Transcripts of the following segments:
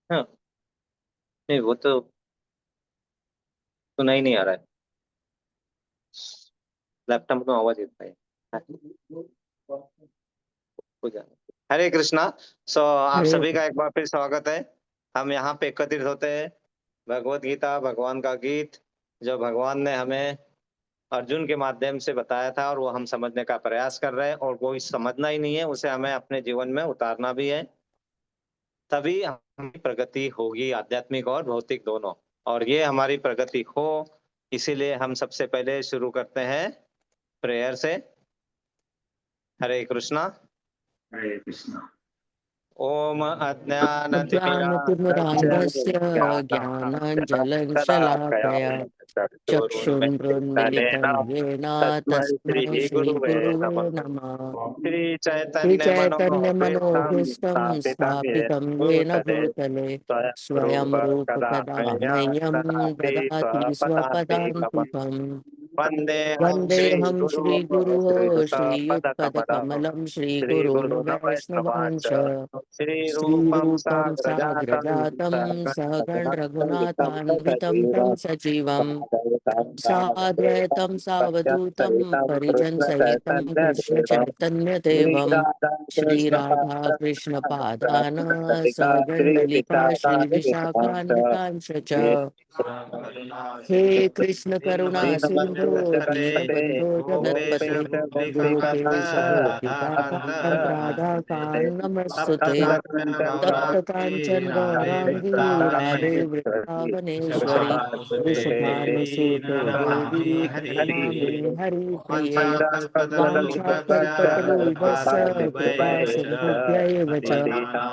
हाँ। नहीं, वो तो सुना ही नहीं आ रहा है। लैपटॉप में आवाज इतना है। हो जाए। हरे कृष्णा। आप हरे सभी का एक बार फिर स्वागत है। हम यहाँ पे एकत्रित होते हैं भगवत गीता भगवान का गीत, जो भगवान ने हमें अर्जुन के माध्यम से बताया था, और वो हम समझने का प्रयास कर रहे हैं, और वो समझना ही नहीं है, उसे हमें अपने जीवन में उतारना भी है। तभी हमारी प्रगति होगी, आध्यात्मिक और भौतिक दोनों। और ये हमारी प्रगति हो, इसीलिए हम सबसे पहले शुरू करते हैं प्रेयर से। हरे कृष्णा। हरे कृष्णा। ओम अज्ञानतिमिरान्धस्य अज्ञानतिमिरान्धस्य ज्ञानाञ्जलं शलाकया ज्ञानाञ्जनशलाकया चक्षुरुन्मीलितं येन तस्मै तस्मै श्रीगुरुवे श्रीगुरुवे नमः। नमः। श्रीचैतन्यमनोभीष्टं श्रीचैतन्यमनोभीष्टं स्थापितं येन स्थापितं येन भूतले भूतले स्वयं स्वयं रूप रूप कदा कदा मह्यं मह्यं ददाति ददाति स्वपदान्तिकम्। स्वपदान्तिकम्। वन्देऽहं वन्देऽहं श्रीगुरोः श्रीगुरुः श्रीयुतपदकमलम् श्रीयुत्पदकमलं श्रीगुरून् श्रीगुरून् वैष्णवान् वैष्णवांश च श्रीरूपं श्रीरूपं साग्रजातं साग्रजातं सहगण सहगणरघुनाथान्वितं रघुनाथान्वितं सजीवं साद्वैतं सावधूतं सहितं परिजनसहितं कृष्णचैतन्यदेवं कृष्णचैतन्यदेवं श्रीराधा कृष्णपादान् श्रीराधाकृष्णपादान् सहगण ललिता श्रीविशाखान्वितांश च। हे कृष्ण करुणा सिंधु दीनबंधो जगतपते गोपेश गोपिकाकांत राधा कांत नमस्तुते तप्त कांचन गौरांगी राधे वृंदावनेश्वरी वृषभानुसुते देवी प्रणमामि हरि प्रिये वाञ्छाकल्पतरुभ्यश्च कृपा सिन्धुभ्यैव च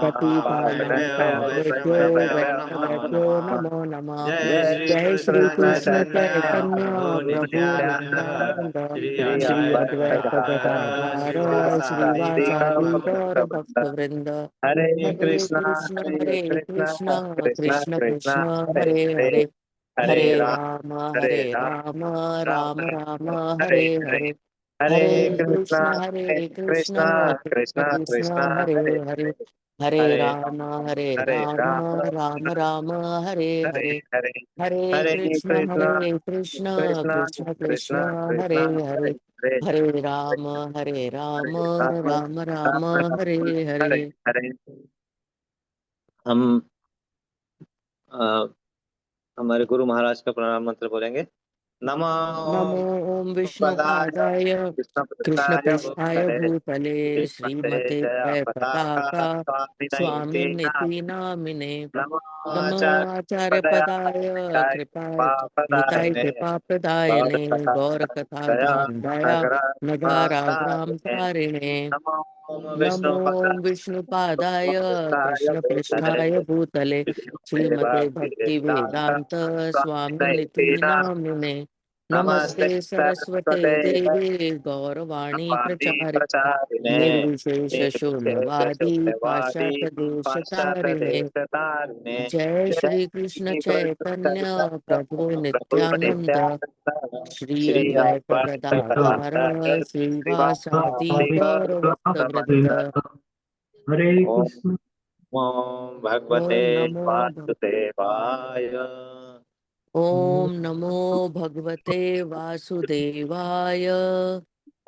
पतितानां पावनेभ्यो वैष्णवेभ्यो नमो नमः। जय जय श्री श्री कृष्ण कृष्ण चैतन्य चैतन्य प्रभु प्रभु नित्यानंद नित्यानंद श्री श्री अद्वैत अद्वैत गदाधर श्रीवासादि गौर भक्त वृंद। हरे हरे कृष्णा कृष्ण कृष्णा कृष्ण कृष्णा कृष्ण हरे हरे हरे हरे हरे हरे राम राम हरे हरे राम राम राम राम राम राम हरे हरे हरे हरे हरे हरे हरे कृष्ण कृष्णा कृष्ण कृष्णा कृष्ण कृष्णा हरे हरे हरे हरे हरे हरे राम हरे राम राम राम हरे हरे हरे हरे हरे हरे कृष्ण कृष्णा कृष्णा कृष्ण कृष्ण कृष्णा हरे कृष्णा हरे हरे हरे हरे राम हरे राम राम राम राम हरे राम हरे। हरे हरे। हम अ, हमारे गुरु महाराज का प्रणाम मंत्र बोलेंगे। नमो नमो ओम पदाय विष्णुपादाय कृष्ण कृष्ण पृष्ठाय पृष्ठाय भूतले भूतले श्रीमते श्रीमते जया जय पताका पताका स्वामिनैते स्वामिनिति नामिने नामिने। नमो नमो आचार्य आचार्यपदया पदाय निताय कृपा निताय पापदायिने कृपा प्रदायिने गौरकथा गौर कथा दया धाम दया नगाराग्राम नगराग्रहाकारिणे तारिणे। नमो नमो विष्णुपदाय विष्णुपादाय कृष्ण कृष्ण भूतले पृष्ठाय भूतले श्रीमते श्रीमते भक्ति भक्ति वेदांत वेदांत स्वामिनैते स्वामिनिति नामिने नामिने। नमस्ते नमस्ते सरस्वते सरस्वते देवे गौरवाणी वाणी प्रचारिणे प्रचारिणे निर्विशेष निर्विशेष शून्यवादी शून्यवादी पाश्चात्य देशतारिणे। पाश्चात्यदेशतारिणे जय जय श्री कृष्ण श्री कृष्ण चैतन्य चैतन्य प्रभु प्रभु नित्यानंद नित्यानंद श्री श्री अद्वैत अद्वैत गदाधर गदाधर श्रीवासादि श्रीवासादि गौर भक्त वृंद। हरे ओम कृष्ण। नमो भगवते ओम नमो वासुदेवाय। ओम नमो भगवते वासुदेवाय।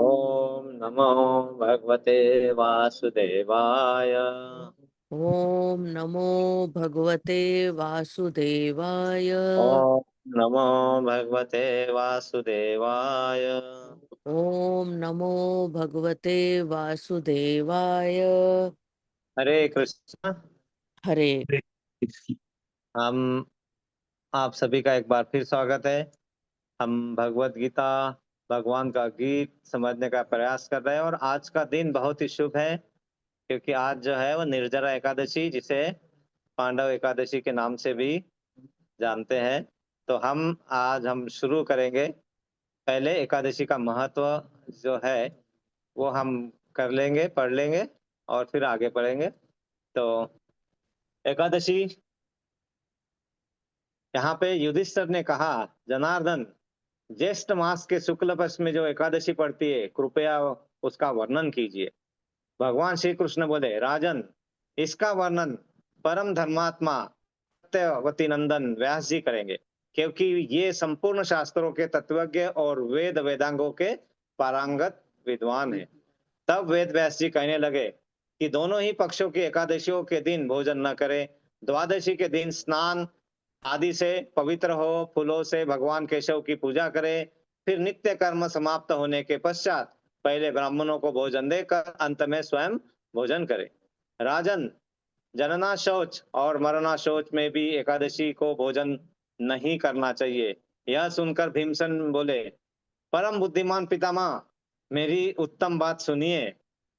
ओम नमो भगवते वासुदेवाय। ओम नमो भगवते वासुदेवाय। ओम नमो भगवते वासुदेवाय। ओम नमो भगवते वासुदेवाय। हरे कृष्ण। हरे हरे कृष्ण। हम आप सभी का एक बार फिर स्वागत है। हम भगवत गीता भगवान का गीत समझने का प्रयास कर रहे हैं, और आज का दिन बहुत ही शुभ है, क्योंकि आज जो है वो निर्जरा एकादशी, जिसे पांडव एकादशी के नाम से भी जानते हैं। तो हम शुरू करेंगे। पहले एकादशी का महत्व जो है वो हम कर लेंगे, पढ़ लेंगे, और फिर आगे पढ़ेंगे। तो एकादशी, यहाँ पे युधिष्ठिर ने कहा, जनार्दन, ज्येष्ठ मास के शुक्ल पक्ष में जो एकादशी पड़ती है, कृपया उसका वर्णन कीजिए। भगवान श्री कृष्ण बोले, राजन, इसका वर्णन परम धर्मात्मा सत्यवती नंदन व्यास जी करेंगे, क्योंकि ये संपूर्ण शास्त्रों के तत्वज्ञ और वेद वेदांगों के पारंगत विद्वान है। तब वेद व्यास जी कहने लगे कि दोनों ही पक्षों की एकादशियों के दिन भोजन न करें। द्वादशी के दिन स्नान आदि से पवित्र हो, फूलों से भगवान केशव की पूजा करें, फिर नित्य कर्म समाप्त होने के पश्चात पहले ब्राह्मणों को भोजन देकर अंत में स्वयं भोजन करें। राजन, जनना शौच और मरना शौच में भी एकादशी को भोजन नहीं करना चाहिए। यह सुनकर भीमसेन बोले, परम बुद्धिमान पितामह, मेरी उत्तम बात सुनिए।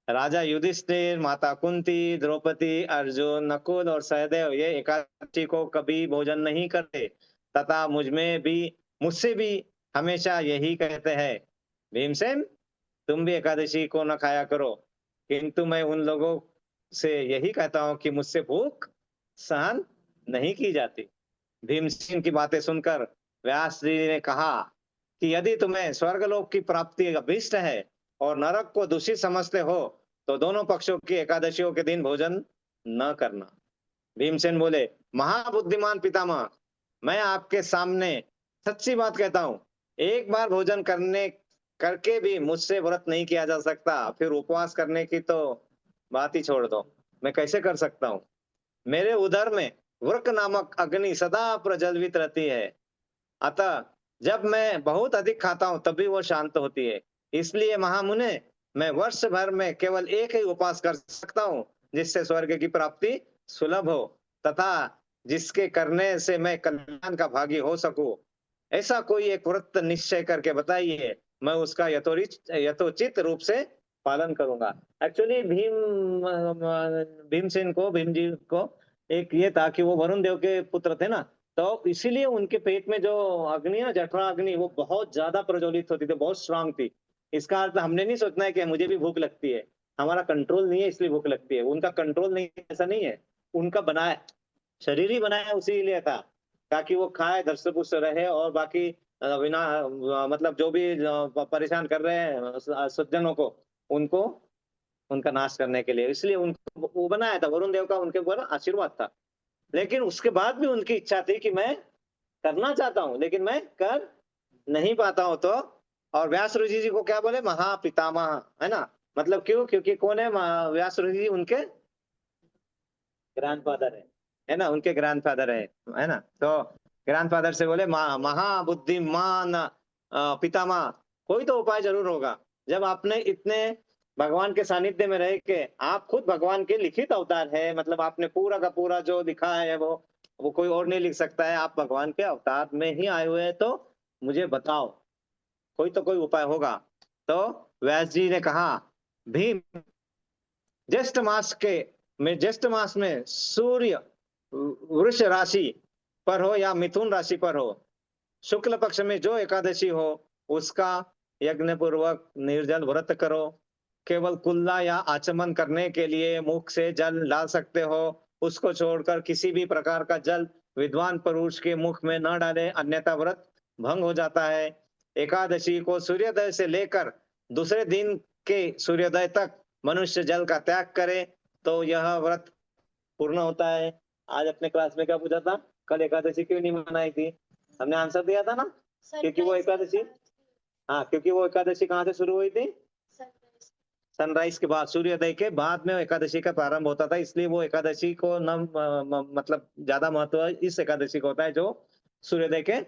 राजा युधिष्ठिर, माता कुंती, द्रौपदी, अर्जुन, नकुल और सहदेव ये एकादशी को कभी भोजन नहीं करते तथा मुझसे भी हमेशा यही कहते हैं, भीमसेन तुम भी एकादशी को न खाया करो। किंतु मैं उन लोगों से यही कहता हूँ कि मुझसे भूख सहन नहीं की जाती। भीमसेन की बातें सुनकर व्यास जी ने कहा कि यदि तुम्हें स्वर्गलोक की प्राप्ति अभीष्ट है और नरक को दूषित समझते हो तो दोनों पक्षों की एकादशियों के दिन भोजन न करना। भीमसेन बोले, महाबुद्धिमान पितामह, मैं आपके सामने सच्ची बात कहता हूँ, एक बार भोजन करने करके भी मुझसे व्रत नहीं किया जा सकता, फिर उपवास करने की तो बात ही छोड़ दो, मैं कैसे कर सकता हूँ। मेरे उदर में वृक नामक अग्नि सदा प्रज्वलित रहती है, अतः जब मैं बहुत अधिक खाता हूँ तभी वो शांत होती है। इसलिए महामुने, मैं वर्ष भर में केवल एक ही उपवास कर सकता हूँ जिससे स्वर्ग की प्राप्ति सुलभ हो तथा जिसके करने से मैं कल्याण का भागी हो सकूं। ऐसा कोई एक व्रत निश्चय करके बताइए, मैं उसका यथोचित रूप से पालन करूंगा। एक्चुअली भीम जी को एक ये था कि वो वरुण देव के पुत्र थे ना, तो इसीलिए उनके पेट में जो अग्नि है, जठरा अग्नि, वो बहुत ज्यादा प्रज्वलित होती थी, बहुत स्ट्रांग थी। इसका अर्थ हमने नहीं सोचना है कि मुझे भी भूख लगती है, हमारा कंट्रोल नहीं है इसलिए भूख लगती है। उनका कंट्रोल नहीं है, ऐसा नहीं है, उनका बनाया शरीर ही बनाया उसी लिए था ताकि वो खाए, धष्ट पुष्ट रहे और बाकी बिना मतलब जो भी परेशान कर रहे हैं सज्जनों को, उनको उनका नाश करने के लिए, इसलिए उनको वो बनाया था। वरुण देव का उनके ऊपर आशीर्वाद था। लेकिन उसके बाद भी उनकी इच्छा थी कि मैं करना चाहता हूं लेकिन मैं कर नहीं पाता हूं। तो और व्यास ऋषि जी को क्या बोले, महापितामह, है ना। मतलब क्यों? क्योंकि कौन है व्यास ऋषि जी? उनके ग्रैंडफादर है ना, उनके ग्रैंडफादर है ना। तो ग्रैंडफादर से बोले महाबुद्धिमान पितामह, कोई तो उपाय जरूर होगा। जब आपने इतने भगवान के सानिध्य में रह के, आप खुद भगवान के लिखित अवतार है, मतलब आपने पूरा का पूरा जो लिखा है वो कोई और नहीं लिख सकता है, आप भगवान के अवतार में ही आए हुए हैं, तो मुझे बताओ, कोई तो कोई उपाय होगा। तो व्यास जी ने कहा, भीम, ज्येष्ठ मास में सूर्य वृष राशि पर हो या मिथुन राशि पर हो, शुक्ल पक्ष में जो एकादशी हो उसका यज्ञ पूर्वक निर्जल व्रत करो। केवल कुल्ला या आचमन करने के लिए मुख से जल डाल सकते हो, उसको छोड़कर किसी भी प्रकार का जल विद्वान पुरुष के मुख में न डाले, अन्यथा व्रत भंग हो जाता है। एकादशी को सूर्योदय से लेकर दूसरे दिन के सूर्योदय तक मनुष्य जल का त्याग करे तो यह व्रत पूर्ण होता है। आज अपने क्लास में क्या पूछा था, कल एकादशी क्यों नहीं मनाई थी? हमने आंसर दिया था ना, क्योंकि वो एकादशी, हाँ, क्योंकि वो एकादशी कहाँ से शुरू हुई थी? सनराइज के बाद, सूर्योदय के बाद में एकादशी का प्रारंभ होता था, इसलिए वो एकादशी को न मतलब ज्यादा महत्व इस एकादशी को होता है जो सूर्योदय के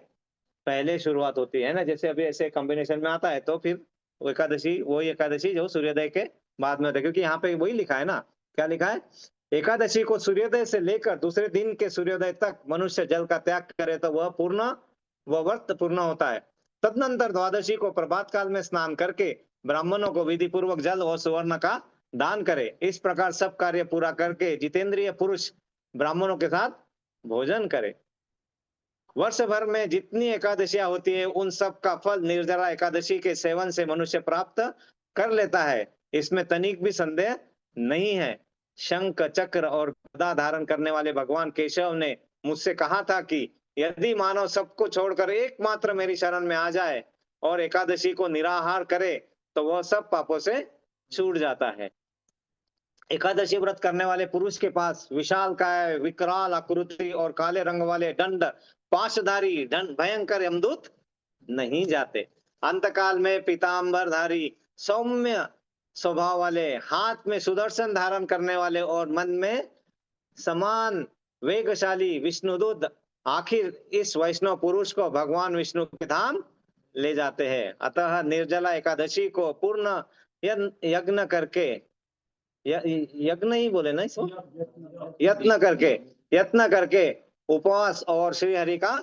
पहले शुरुआत होती है ना। जैसे अभी ऐसे कॉम्बिनेशन में आता है तो फिर वो एकादशी वही एकादशी जो सूर्योदय के बाद में होता है, क्योंकि यहाँ पे वही लिखा है ना, क्या लिखा है? एकादशी को सूर्योदय से लेकर दूसरे दिन के सूर्योदय तक मनुष्य जल का त्याग करे तो वह व्रत पूर्ण होता है। तदनंतर द्वादशी को प्रभात काल में स्नान करके ब्राह्मणों को विधि पूर्वक जल और सुवर्ण का दान करे। इस प्रकार सब कार्य पूरा करके जितेंद्रिय पुरुष ब्राह्मणों के साथ भोजन करे। वर्ष भर में जितनी एकादशियां होती है उन सब का फल निर्जला एकादशी के सेवन से मनुष्य प्राप्त कर लेता है, इसमें तनिक भी संदेह नहीं है। शंख चक्र और गदा धारण करने वाले भगवान केशव ने मुझसे कहा था कि यदि मानव सबको छोड़कर एकमात्र मेरी शरण में आ जाए और एकादशी को निराहार करे तो वह सब पापों से छूट जाता है। एकादशी व्रत करने वाले पुरुष के पास विशाल काय, विकराल आकृति और काले रंग वाले दंड पाशधारी दंड भयंकर यमदूत नहीं जाते। अंतकाल में पीतांबरधारी सौम्य स्वभाव वाले, हाथ में सुदर्शन धारण करने वाले और मन में समान वेगशाली विष्णुदूत आखिर इस वैष्णव पुरुष को भगवान विष्णु के धाम ले जाते हैं। अतः निर्जला एकादशी को पूर्ण यज्ञ करके, यज्ञ ही बोले ना इसको, यत्न करके उपवास और श्री हरि का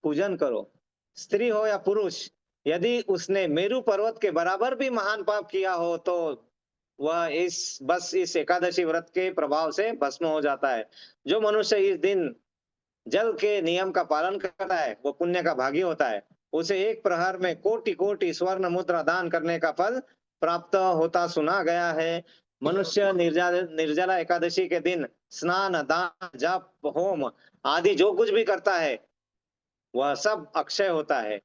पूजन करो। स्त्री हो या पुरुष, यदि उसने मेरु पर्वत के बराबर भी महान पाप किया हो तो वह इस एकादशी व्रत के प्रभाव से भस्म हो जाता है। जो मनुष्य इस दिन जल के नियम का पालन करता है वो पुण्य का भागी होता है। उसे एक प्रहर में कोटि कोटि स्वर्ण मुद्रा दान करने का फल प्राप्त होता सुना गया है। मनुष्य निर्जला एकादशी के दिन स्नान, दान, जप, होम आदि जो कुछ भी करता है वह सब अक्षय होता है।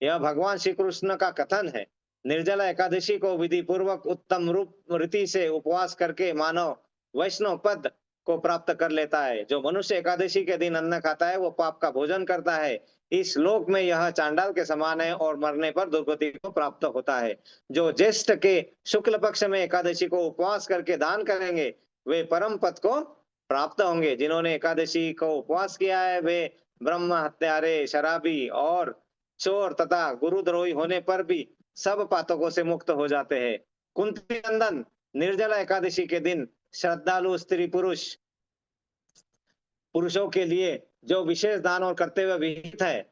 यह भगवान श्री कृष्ण का कथन है। निर्जला एकादशी को विधि पूर्वक उत्तम रूप रीति से उपवास करके मानव वैष्णव पद को प्राप्त कर लेता है। जो मनुष्य एकादशी के दिन अन्न खाता है वो पाप का भोजन करता है। इस लोक में यह चांडाल के समान है और मरने पर दुर्गति को प्राप्त होता है। जो ज्येष्ठ के शुक्ल पक्ष में एकादशी को उपवास करके दान करेंगे वे परम पद को प्राप्त होंगे। जिन्होंने एकादशी को उपवास किया है वे ब्रह्म हत्यारे, शराबी और चोर तथा गुरुद्रोही होने पर भी सब पातकों से मुक्त हो जाते हैं। कुंती नंदन, निर्जला एकादशी के दिन श्रद्धालु स्त्री पुरुषों के लिए जो विशेष दान और कर्तव्य विहित है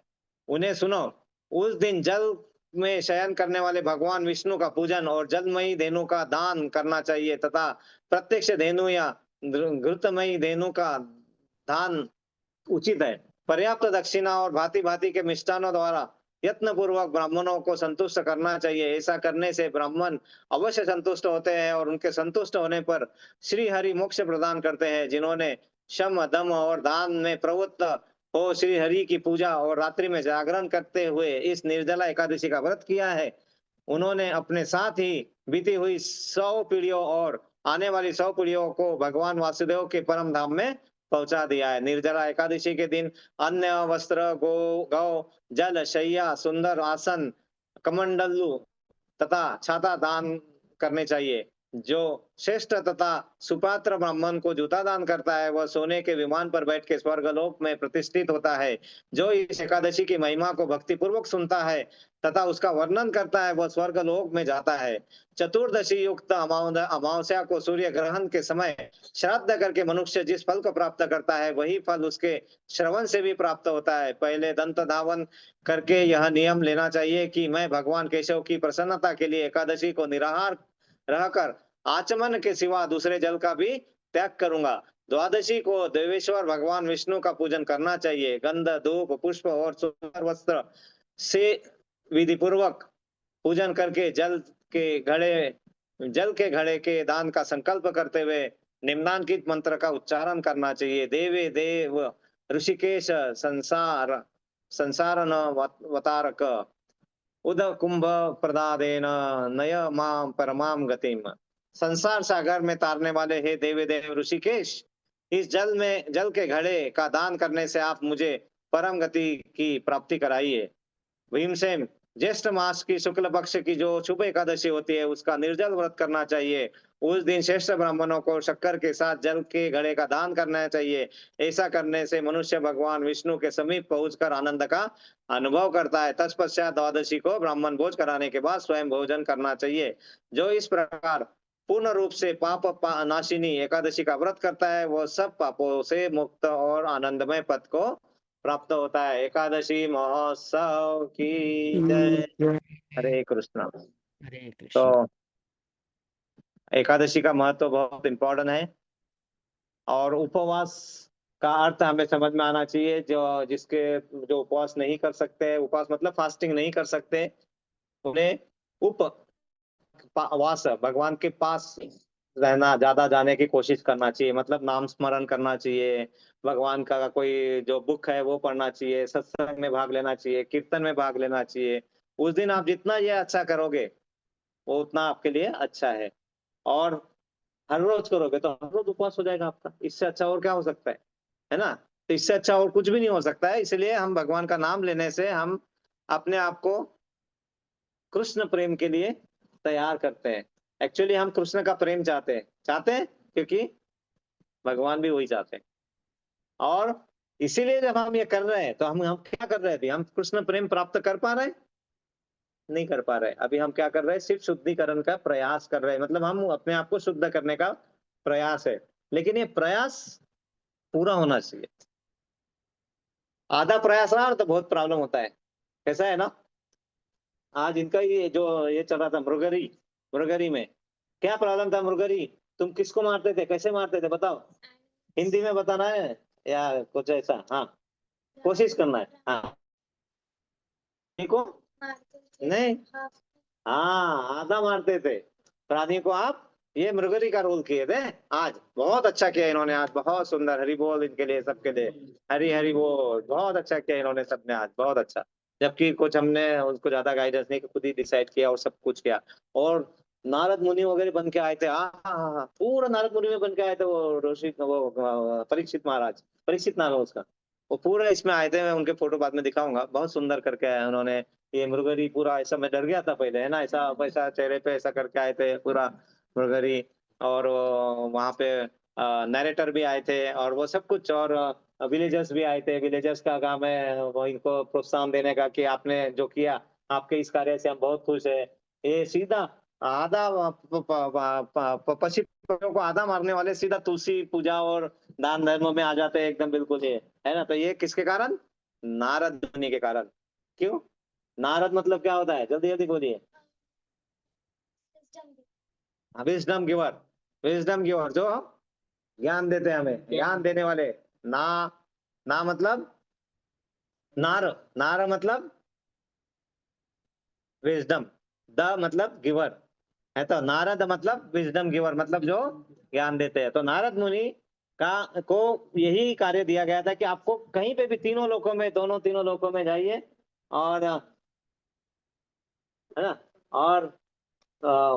उन्हें सुनो। उस दिन जल में शयन करने वाले भगवान विष्णु का पूजन और जलमयी धेनु का दान करना चाहिए तथा प्रत्यक्ष धेनु या घृतमयी धेनु का दान उचित है। पर्याप्त दक्षिणा और भांति भांति के मिष्टानों द्वारा यत्न पूर्वक ब्राह्मणों को संतुष्ट करना चाहिए। ऐसा करने से ब्राह्मण अवश्य संतुष्ट होते हैं और उनके संतुष्ट होने पर श्री हरि मोक्ष प्रदान करते हैं। जिन्होंने शम, दम और दान में प्रवृत्त हो श्री हरि की पूजा और रात्रि में जागरण करते हुए इस निर्जला एकादशी का व्रत किया है उन्होंने अपने साथ ही बीती हुई 100 पीढ़ियों और आने वाली 100 पीढ़ियों को भगवान वासुदेव के परम धाम में पहुंचा दिया है। निर्जला एकादशी के दिन अन्य, वस्त्र, गौ, जल, शैया, सुंदर आसन, कमंडलू तथा छाता दान करने चाहिए। जो श्रेष्ठ तथा सुपात्र ब्राह्मण को जूता दान करता है वह सोने के विमान पर बैठ के स्वर्गलोक में प्रतिष्ठित होता है। जो इस एकादशी की महिमा को भक्ति पूर्वक सुनता है तथा उसका वर्णन करता है वह स्वर्गलोक में जाता है। चतुर्दशी युक्त अमावस्या को सूर्य ग्रहण के समय श्राद्ध करके मनुष्य जिस फल को प्राप्त करता है वही फल उसके श्रवण से भी प्राप्त होता है। पहले दंत धावन करके यह नियम लेना चाहिए कि मैं भगवान केशव की प्रसन्नता के लिए एकादशी को निराहार रहकर आचमन के सिवा दूसरे जल का भी त्याग करूंगा। द्वादशी को देवेश्वर भगवान विष्णु का पूजन करना चाहिए। गंध, धूप, पुष्प और सुंदर वस्त्र से विधि पूर्वक पूजन करके जल के घड़े के दान का संकल्प करते हुए निम्नांकित मंत्र का उच्चारण करना चाहिए। देवे देव ऋषिकेश संसार वतारक उद कुंभ प्रदादेन नय मां परमाम गतिम। संसार सागर में तारने वाले हे देवी देव ऋषिकेश, इस जल के घड़े का दान करने से आप मुझे परम गति की प्राप्ति कराइए। भीमसेन, ज्येष्ठ मास की शुक्ल पक्ष की जो शुभ एकादशी होती है उसका निर्जल व्रत करना चाहिए। उस दिन श्रेष्ठ ब्राह्मणों को शक्कर के साथ जल के घड़े का दान करना चाहिए। ऐसा करने से मनुष्य भगवान विष्णु के समीप पहुंचकर आनंद का अनुभव करता है। तत्पश्चात द्वादशी को ब्राह्मण भोज कराने के बाद स्वयं भोजन करना चाहिए। जो इस प्रकार पूर्ण रूप से पाप नाशिनी एकादशी का व्रत करता है वो सब पापों से मुक्त और आनंदमय पद को प्राप्त होता है। एकादशी महोत्सव की जय। जय। हरे कृष्णा। हरे कृष्ण। तो एकादशी का महत्व बहुत इम्पोर्टेंट है और उपवास का अर्थ हमें समझ में आना चाहिए। जो उपवास नहीं कर सकते, उपवास मतलब फास्टिंग नहीं कर सकते, उन्हें उपवास भगवान के पास रहना, ज्यादा जाने की कोशिश करना चाहिए। मतलब नाम स्मरण करना चाहिए, भगवान का कोई जो बुक है वो पढ़ना चाहिए, सत्संग में भाग लेना चाहिए, कीर्तन में भाग लेना चाहिए। उस दिन आप जितना ये अच्छा करोगे वो उतना आपके लिए अच्छा है। और हर रोज करोगे तो हर रोज उपवास हो जाएगा आपका। इससे अच्छा और क्या हो सकता है ना? तो इससे अच्छा और कुछ भी नहीं हो सकता है। इसलिए हम भगवान का नाम लेने से हम अपने आप को कृष्ण प्रेम के लिए तैयार करते हैं। एक्चुअली हम कृष्ण का प्रेम चाहते हैं क्योंकि भगवान भी वही चाहते हैं। और इसीलिए जब हम ये कर रहे हैं तो हम क्या कर रहे थे? हम कृष्ण प्रेम प्राप्त कर पा रहे हैं? नहीं कर पा रहे। अभी हम क्या कर रहे हैं? सिर्फ शुद्धिकरण का प्रयास कर रहे हैं। मतलब हम अपने आप को शुद्ध करने का प्रयास है। लेकिन ये प्रयास पूरा होना चाहिए। आधा प्रयास रहा तो बहुत प्रॉब्लम होता है। कैसा है ना? आज इनका ये जो ये चल रहा था मुरगरी, मुरगरी में क्या प्रॉब्लम था? मुरगरी, तुम किसको मारते थे, कैसे मारते थे बताओ? हिंदी में बताना है या कुछ ऐसा? हाँ, कोशिश करना है। हाँ, ठीक हो? नहीं, हाँ, आधा मारते थे प्राणी को आप। ये मृगरी का रोल किए थे। आज बहुत अच्छा किया इन्होंने, आज बहुत सुंदर। हरि बोल इनके लिए, सबके लिए हरि हरि बोल। बहुत अच्छा किया इन्होंने सबने आज, बहुत अच्छा। जबकि कुछ हमने उसको ज्यादा गाइडेंस नहीं, खुद ही डिसाइड किया और सब कुछ किया। और नारद मुनि वगैरह बन के आए थे। हाँ, पूरा नारद मुनि में बन के आए थे। वो परीक्षित महाराज, परीक्षित नाम है उसका। वो पूरा इसमें आए थे। मैं उनके फोटो बाद में दिखाऊंगा। बहुत सुंदर करके आए उन्होंने। ये मुरगरी पूरा ऐसा, मैं डर गया था पहले, है ना, ऐसा वैसा चेहरे पे ऐसा करके आए थे पूरा मुरगरी। और वहां पे नरेटर भी आए थे और वो सब कुछ। और विलेजर्स भी आए थे। विलेजर्स का काम है वो इनको प्रोत्साहन देने का कि आपने जो किया, आपके इस कार्य से हम बहुत खुश है। ये सीधा आधा पशु पक्षियों को आधा मारने वाले सीधा तुलसी पूजा और दान धर्म में आ जाते हैं एकदम, बिल्कुल ये। है ना? तो ये किसके कारण? नारद मुनि के कारण। क्यों? नारद मतलब क्या होता है? जल्दी जल्दी बोलिए। विजडम गिवर, विजडम गिवर जो ज्ञान देते हैं हमें, ज्ञान देने वाले। ना, ना मतलब नार, नार मतलब विजडम, द मतलब गिवर है। तो नारद मतलब विजडम गिवर, मतलब जो ज्ञान देते हैं। तो नारद मुनि का को यही कार्य दिया गया था कि आपको कहीं पे भी तीनों लोकों में, दोनों तीनों लोकों में जाइए। और है ना? और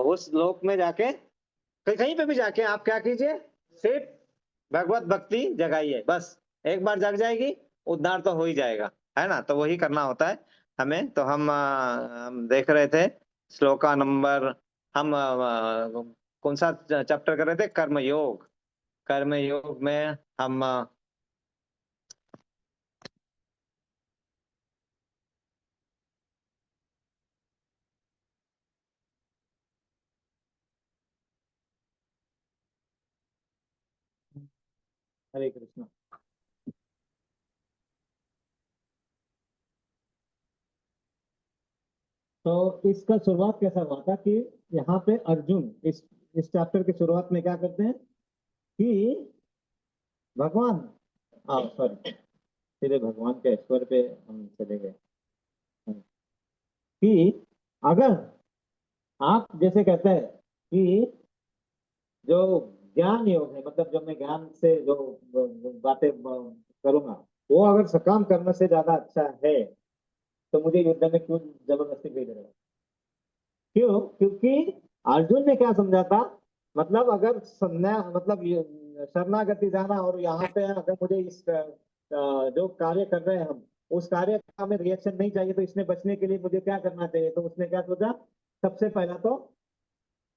उस लोक में जाके कहीं कहीं पे भी जाके आप क्या कीजिए? सिर्फ भगवत भक्ति जगाइए बस। एक बार जग जाएगी, उद्धार तो हो ही जाएगा। है ना? तो वही करना होता है हमें। तो हम देख रहे थे श्लोका नंबर, हम कौन सा चैप्टर कर रहे थे? कर्मयोग। कर्मयोग में हम हरे कृष्ण। तो इसका शुरुआत कैसा हुआ था कि यहाँ पे अर्जुन इस चैप्टर की शुरुआत में क्या करते हैं कि भगवान, सॉरी, सीधे भगवान के ईश्वर पे हम चले गए। कि अगर आप जैसे कहते हैं कि जो ज्ञान योग है, मतलब जब मैं ज्ञान से जो बातें करूंगा, वो अगर सकाम करने से ज्यादा अच्छा है, तो मुझे युद्ध में क्यों जबरदस्ती भेज रहे हो? क्यों? क्योंकि अर्जुन ने क्या समझा था, मतलब अगर मतलब शरणागति जाना, और यहाँ पे अगर मुझे इस जो कार्य कर रहे हैं हम, उस कार्य का हमें रिएक्शन नहीं चाहिए, तो इसमें बचने के लिए मुझे क्या करना चाहिए? तो उसने क्या सोचा, सबसे पहला तो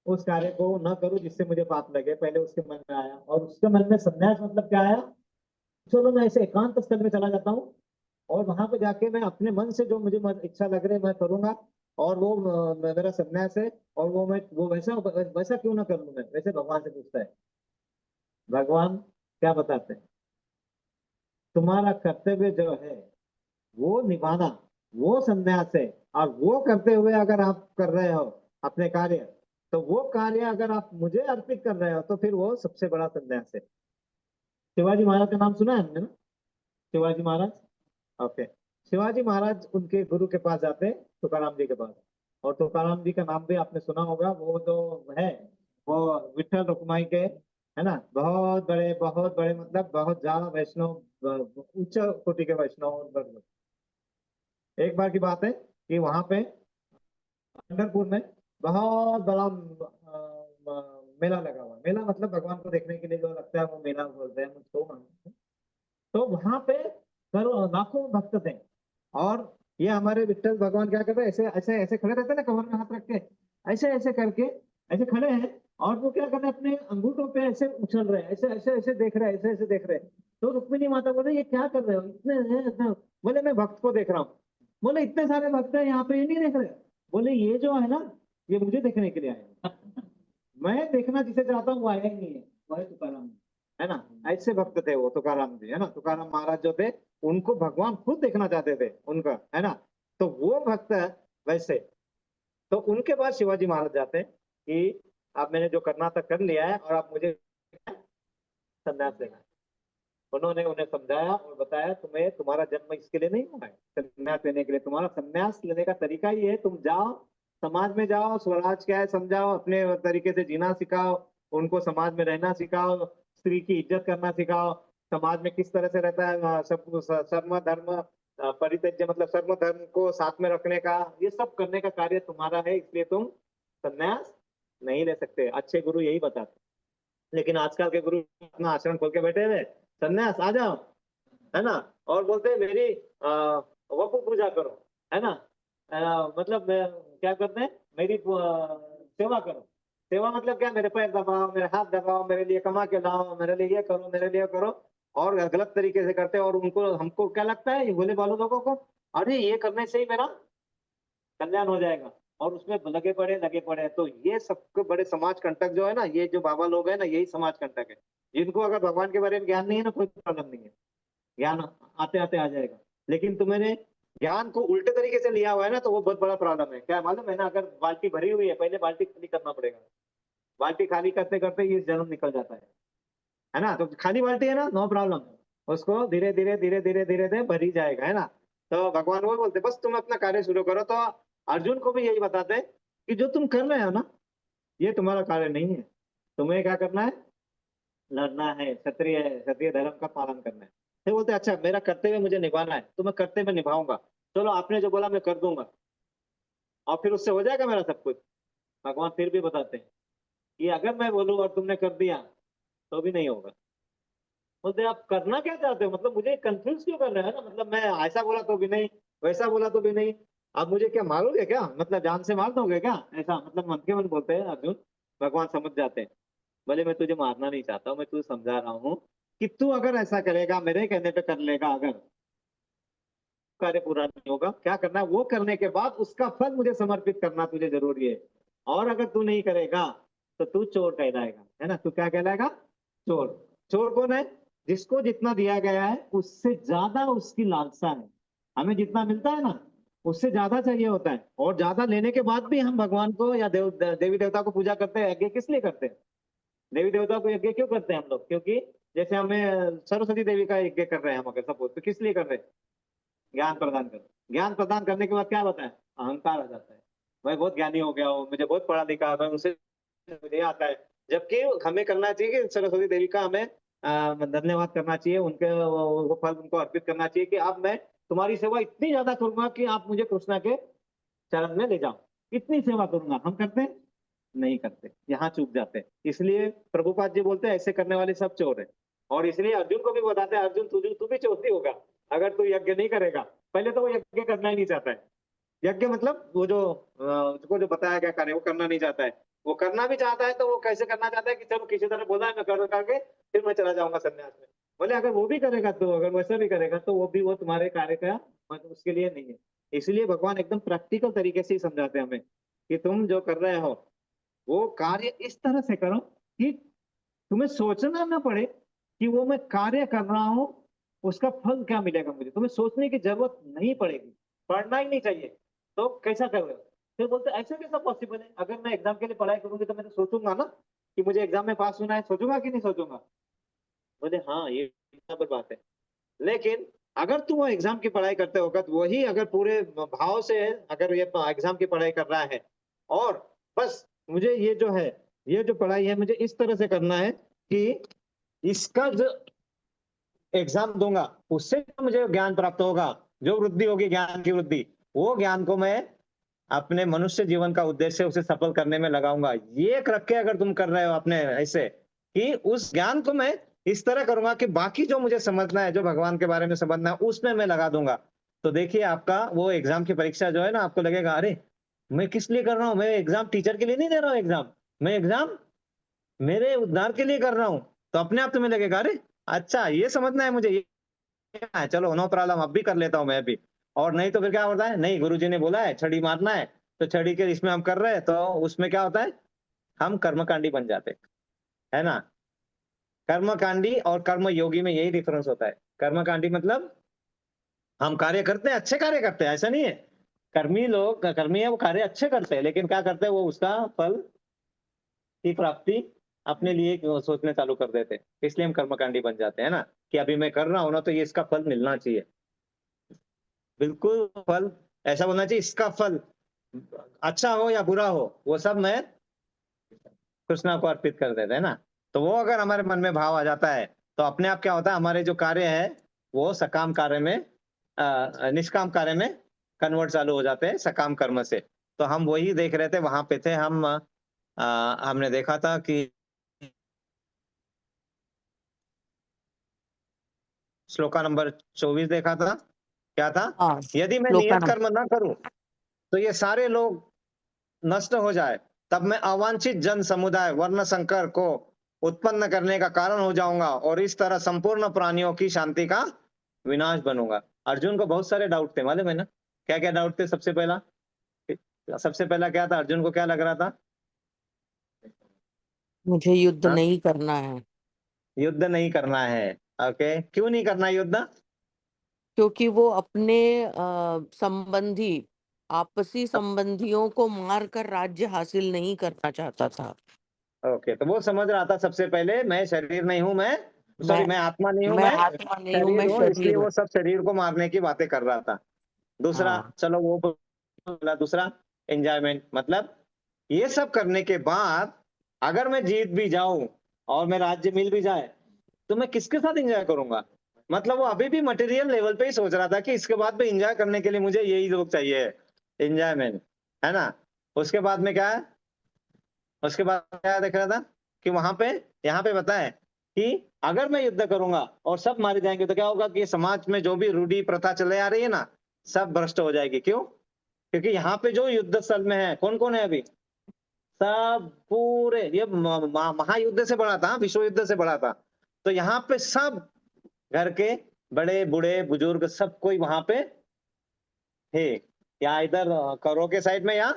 उस कार्य को न करूं जिससे मुझे पाप लगे, पहले उसके मन में आया। और उसके मन में संन्यास मतलब क्या आया? चलो मैं ऐसे एकांत स्थल में चला जाता हूँ, और वहां पे जाके मैं अपने मन से जो मुझे इच्छा लग रही है मैं करूंगा। और वो मेरा संन्यास है। और वो वैसा वैसा क्यों ना कर लूं मैं? वैसे भगवान से पूछता है। भगवान क्या बताते हैं? तुम्हारा कर्तव्य जो है वो निभाना, वो संन्यास है। और वो करते हुए अगर आप कर रहे हो अपने कार्य, तो वो कार्य अगर आप मुझे अर्पित कर रहे हो, तो फिर वो सबसे बड़ा संन्यास है। शिवाजी महाराज का नाम सुना है हमने ना? शिवाजी महाराज। ओके। शिवाजी महाराज उनके गुरु के पास जाते हैं, तुकाराम जी के पास। और तुकाराम जी का नाम भी आपने सुना होगा। वो जो है, वो विठल रुक्माई के, है ना, बहुत बड़े मतलब बहुत ज्यादा वैष्णव, उच्च कोटि के वैष्णव। एक बार की बात है कि वहां पे पंढरपुर में बहुत बड़ा मेला लगा हुआ है। मेला मतलब भगवान को देखने के लिए जो लगता है वो मेला बोलते हैं, हम उसको मानते हैं। तो वहां पे करोड़ों लाखों भक्त थे। और ये हमारे विठ्ठल भगवान क्या करते हैं, ऐसे ऐसे ऐसे खड़े रहते हैं ना, कमर में हाथ रख के ऐसे ऐसे करके ऐसे खड़े हैं। और वो क्या कर रहे हैं, अपने अंगूठों पे ऐसे उछल रहे हैं, ऐसे ऐसे ऐसे देख रहे हैं, ऐसे ऐसे देख रहे हैं। तो रुक्मिणी माता बोले ये क्या कर रहे हो, इतने इतना। बोले मैं भक्त को देख रहा हूँ। बोले इतने सारे भक्त हैं यहाँ पे, ये नहीं देख रहे। बोले ये जो है ना, ये मुझे देखने के लिए आए हैं। मैं देखना जिसे चाहता हूँ वो आया ही नहीं है, वो है तुकाराम जी, है ना। ऐसे भक्त थे वो तुकाराम जी, है ना। तुकाराम महाराज जो थे, उनको भगवान खुद देखना चाहते थे उनका, है ना। तो वो भक्त है वैसे। तो उनके बाद शिवाजी महाराज जाते हैं कि अब मैंने जो करना था कर लिया है, और अब मुझे संन्यास लेना है। उन्होंने उन्हें समझाया और बताया, तुम्हें तुम्हारा जन्म इसके लिए नहीं हुआ है संन्यास लेने के लिए। तुम्हारा संन्यास लेने का तरीका ये है, तुम जाओ समाज में, जाओ स्वराज क्या है समझाओ, अपने तरीके से जीना सिखाओ, उनको समाज में रहना सिखाओ, स्त्री की इज्जत करना सिखाओ, समाज में किस तरह से रहता है, सब सर्व धर्म परित्यज्य, मतलब सर्व धर्म को साथ में रखने का, ये सब करने का कार्य तुम्हारा है, इसलिए तुम संन्यास नहीं ले सकते। अच्छे गुरु यही बताते। लेकिन आजकल के गुरु अपना आश्रम खोल के बैठे हुए, संन्यास आ जाओ, है ना। और बोलते हैं मेरी वपु पूजा करो, है ना। मतलब क्या करते हैं, मेरी सेवा करो। सेवा मतलब क्या, मेरे पैर दबाओ, मेरे हाथ दबाओ, मेरे लिए कमा के लाओ, मेरे लिए ये करो, मेरे लिए करो। और गलत तरीके से करते हैं। और उनको, हमको क्या लगता है, ये भोले भाले लोगों को, अरे ये करने से ही मेरा कल्याण हो जाएगा, और उसमें लगे पड़े। तो ये सबके बड़े समाज कंटक जो है ना, ये जो बाबा लोग है ना, यही समाज कंटक है। जिनको अगर भगवान के बारे में ज्ञान नहीं है ना, कोई प्रॉब्लम नहीं है, ज्ञान आते आते आ जाएगा। लेकिन तुमने ज्ञान को उल्टे तरीके से लिया हुआ है ना, तो वो बहुत बड़ा प्रॉब्लम है। क्या मालूम है ना, अगर बाल्टी भरी हुई है, पहले बाल्टी खाली करना पड़ेगा। बाल्टी खाली करते करते ये जन्म निकल जाता है ना। तो खाली बाल्टी है ना, नो प्रॉब्लम, उसको धीरे धीरे धीरे धीरे धीरे धीरे भरी जाएगा, है ना। तो भगवान वो बोलते बस तुम अपना कार्य शुरू करो। तो अर्जुन को भी यही बताते हैं कि जो तुम कर रहे हो ना, ये तुम्हारा कार्य नहीं है। तुम्हें क्या करना है, लड़ना है, क्षत्रिय धर्म का पालन करना है। फिर बोलते अच्छा, मेरा कर्तव्य मुझे निभाना है, तो मैं कर्तव्य निभाऊंगा। चलो आपने जो बोला मैं कर दूंगा, और फिर उससे हो जाएगा मेरा सब कुछ। भगवान फिर भी बताते हैं कि अगर मैं बोलूं और तुमने कर दिया तो भी नहीं होगा। बोलते आप करना क्या चाहते हो, मतलब मुझे कंफ्यूज क्यों कर रहे हैं ना, मतलब मैं ऐसा बोला तो भी नहीं, वैसा बोला तो भी नहीं। आप मुझे क्या मारोगे क्या, मतलब जान से मार दोगे क्या, ऐसा मतलब मन के मन बोलते हैं अर्जुन। भगवान समझ जाते हैं। भले मैं तुझे मारना नहीं चाहता हूँ, मैं तुझे समझा रहा हूँ कि तू अगर ऐसा करेगा, मेरे कहने पे कर लेगा, अगर कार्य पूरा नहीं होगा, क्या करना है वो करने के बाद उसका फल मुझे समर्पित करना तुझे जरूरी है। और अगर तू नहीं करेगा तो तू चोर कहलाएगा, है ना। तू क्या कहलाएगा, चोर। चोर कौन है, जिसको जितना दिया गया है उससे ज्यादा उसकी लालसा है। हमें जितना मिलता है ना, उससे ज्यादा चाहिए होता है। और ज्यादा लेने के बाद भी हम भगवान को या देवी देवता को पूजा करते हैं। यज्ञ किस लिए करते हैं, देवी देवता को यज्ञ क्यों करते हैं हम लोग, क्योंकि जैसे हमें सरस्वती देवी का यज्ञ कर रहे हैं हम, अगर सपोज, तो किस लिए कर रहे हैं, ज्ञान प्रदान कर। ज्ञान प्रदान करने के बाद क्या होता है, अहंकार आ जाता है। मैं बहुत ज्ञानी हो गया हूँ, मुझे बहुत पढ़ा लिखा, मैं उनसे मुझे आता है। जबकि हमें करना चाहिए कि सरस्वती देवी का हमें धन्यवाद करना चाहिए, उनके वो फल उनको अर्पित करना चाहिए कि अब मैं तुम्हारी सेवा इतनी ज्यादा करूंगा कि आप मुझे कृष्णा के चरण में ले जाओ, इतनी सेवा करूंगा। हम करते हैं, नहीं करते, यहाँ चूक जाते हैं। इसलिए प्रभुपाद जी बोलते हैं ऐसे करने वाले सब चोर है। और इसलिए अर्जुन को भी बताते हैं, अर्जुन तू भी चोर ही होगा अगर तू यज्ञ नहीं करेगा। पहले तो वो यज्ञ करना ही नहीं चाहता है। यज्ञ मतलब वो जो उसको जो बताया गया कार्य वो करना नहीं चाहता है। वो करना भी चाहता है तो वो कैसे करना चाहता है कि चलो किसी तरह बोला है मैं कर करके फिर मैं चला जाऊंगा संन्यास में। बोले अगर वो भी करेगा, तो अगर वैसा भी करेगा तो वो भी, वो तुम्हारे कार्य का मतलब उसके लिए नहीं है। इसलिए भगवान एकदम प्रैक्टिकल तरीके से ही समझाते हैं हमें कि तुम जो कर रहे हो वो कार्य इस तरह से करो कि तुम्हें सोचना ना पड़े कि वो मैं कार्य कर रहा हूं उसका फल क्या मिलेगा मुझे, तुम्हें सोचने की जरूरत नहीं पड़ेगी, पढ़ना ही नहीं चाहिए। तो कैसा कर रहे हो, फिर बोलते ऐसा कैसा पॉसिबल है, अगर मैं एग्जाम के लिए पढ़ाई करूंगी तो मैं तो सोचूंगा ना कि मुझे एग्जाम में पास होना है, सोचूंगा कि नहीं सोचूंगा। बोले हाँ ये बराबर बात है। लेकिन अगर तुम वो एग्जाम की पढ़ाई करते होगा तो वही अगर पूरे भाव से अगर ये एग्जाम की पढ़ाई कर रहा है, और बस मुझे ये जो है, ये जो पढ़ाई है मुझे इस तरह से करना है कि इसका जो एग्जाम दूंगा उससे जो मुझे ज्ञान प्राप्त होगा, जो वृद्धि होगी ज्ञान की वृद्धि, वो ज्ञान को मैं अपने मनुष्य जीवन का उद्देश्य उसे सफल करने में लगाऊंगा। ये एक रख के अगर तुम कर रहे हो अपने ऐसे कि उस ज्ञान को मैं इस तरह करूंगा कि बाकी जो मुझे समझना है, जो भगवान के बारे में समझना है, उसमें मैं लगा दूंगा। तो देखिए आपका वो एग्जाम की परीक्षा जो है ना, आपको लगेगा अरे मैं किस लिए कर रहा हूँ, मैं एग्जाम टीचर के लिए नहीं दे रहा हूँ एग्जाम, मैं एग्जाम मेरे उद्धार के लिए कर रहा हूँ। तो अपने आप तुम्हें लगेगा अरे अच्छा ये समझना है मुझे, ये है, चलो नो प्रॉब्लम, अब भी कर लेता हूँ मैं भी। और नहीं तो फिर क्या होता है, नहीं गुरुजी ने बोला है छड़ी मारना है, तो छड़ी के इसमें हम कर रहे हैं, तो उसमें क्या होता है, हम कर्मकांडी बन जाते हैं, है ना। कर्मकांडी और कर्म योगी में यही डिफरेंस होता है। कर्मकांडी मतलब हम कार्य करते हैं, अच्छे कार्य करते हैं, ऐसा नहीं है। कर्मी लोग कर्मी है, वो कार्य अच्छे करते हैं, लेकिन क्या करते हैं, वो उसका फल की प्राप्ति अपने लिए सोचने चालू कर देते हैं। इसलिए हम कर्मकांडी बन जाते हैं ना, कि अभी मैं कर रहा हूं ना, तो ये इसका फल मिलना चाहिए, बिल्कुल फल ऐसा बोलना चाहिए, इसका फल अच्छा हो या बुरा हो वो सब मैं कृष्णा को अर्पित कर देते हैं ना। तो वो अगर हमारे मन में भाव आ जाता है, तो अपने आप क्या होता है, हमारे जो कार्य है वो सकाम कार्य में निष्काम कार्य में कन्वर्ट चालू हो जाते हैं, सकाम कर्म से। तो हम वही देख रहे थे, वहां पे थे हम, हमने देखा था कि श्लोका नंबर 24 देखा था, क्या था, हाँ, यदि मैं श्लोका नियत कर्म न करूं तो ये सारे लोग नष्ट हो जाए, तब मैं अवांछित जन समुदाय वर्ण संकर को उत्पन्न करने का कारण हो जाऊंगा, और इस तरह संपूर्ण प्राणियों की शांति का विनाश बनूंगा। अर्जुन को बहुत सारे डाउट थे, मालूम है ना, क्या क्या डाउट थे। सबसे पहला क्या था, अर्जुन को क्या लग रहा था, मुझे युद्ध हाँ? नहीं करना है, युद्ध नहीं करना है। ओके, क्यों नहीं करना युद्ध? क्योंकि वो अपने संबंधी आपसी संबंधियों को मारकर राज्य हासिल नहीं करना चाहता था। ओके, तो वो समझ रहा था सबसे पहले, मैं शरीर नहीं हूं, मैं मैं सॉरी मैं आत्मा नहीं हूं, मैं मैं आत्मा नहीं हूँ, शरीर मैं हूं, इसलिए शरीर वो हूँ। सब शरीर को मारने की बातें कर रहा था। दूसरा, हाँ, चलो वो बोला, दूसरा एंजॉयमेंट, मतलब ये सब करने के बाद अगर मैं जीत भी जाऊं और मैं राज्य मिल भी जाए, तो मैं किसके साथ एंजॉय करूंगा। मतलब वो अभी भी मटेरियल लेवल पे ही सोच रहा था कि इसके बाद में एंजॉय करने के लिए मुझे यही लोग चाहिए, एंजॉयमेंट, है ना। उसके बाद में क्या है, उसके बाद क्या देख रहा था कि वहां पे, यहाँ पे बताए कि अगर मैं युद्ध करूंगा और सब मारे जाएंगे, तो क्या होगा कि समाज में जो भी रूढ़ी प्रथा चले आ रही है ना, सब भ्रष्ट हो जाएगी। क्यों? क्योंकि यहाँ पे जो युद्ध स्थल में है, कौन कौन है अभी, सब पूरे ये महायुद्ध से बड़ा था, विश्व युद्ध से बड़ा था। तो यहाँ पे सब घर के बड़े बूढ़े बुजुर्ग सब कोई वहां पे थे, या इधर कौरवों के साइड में या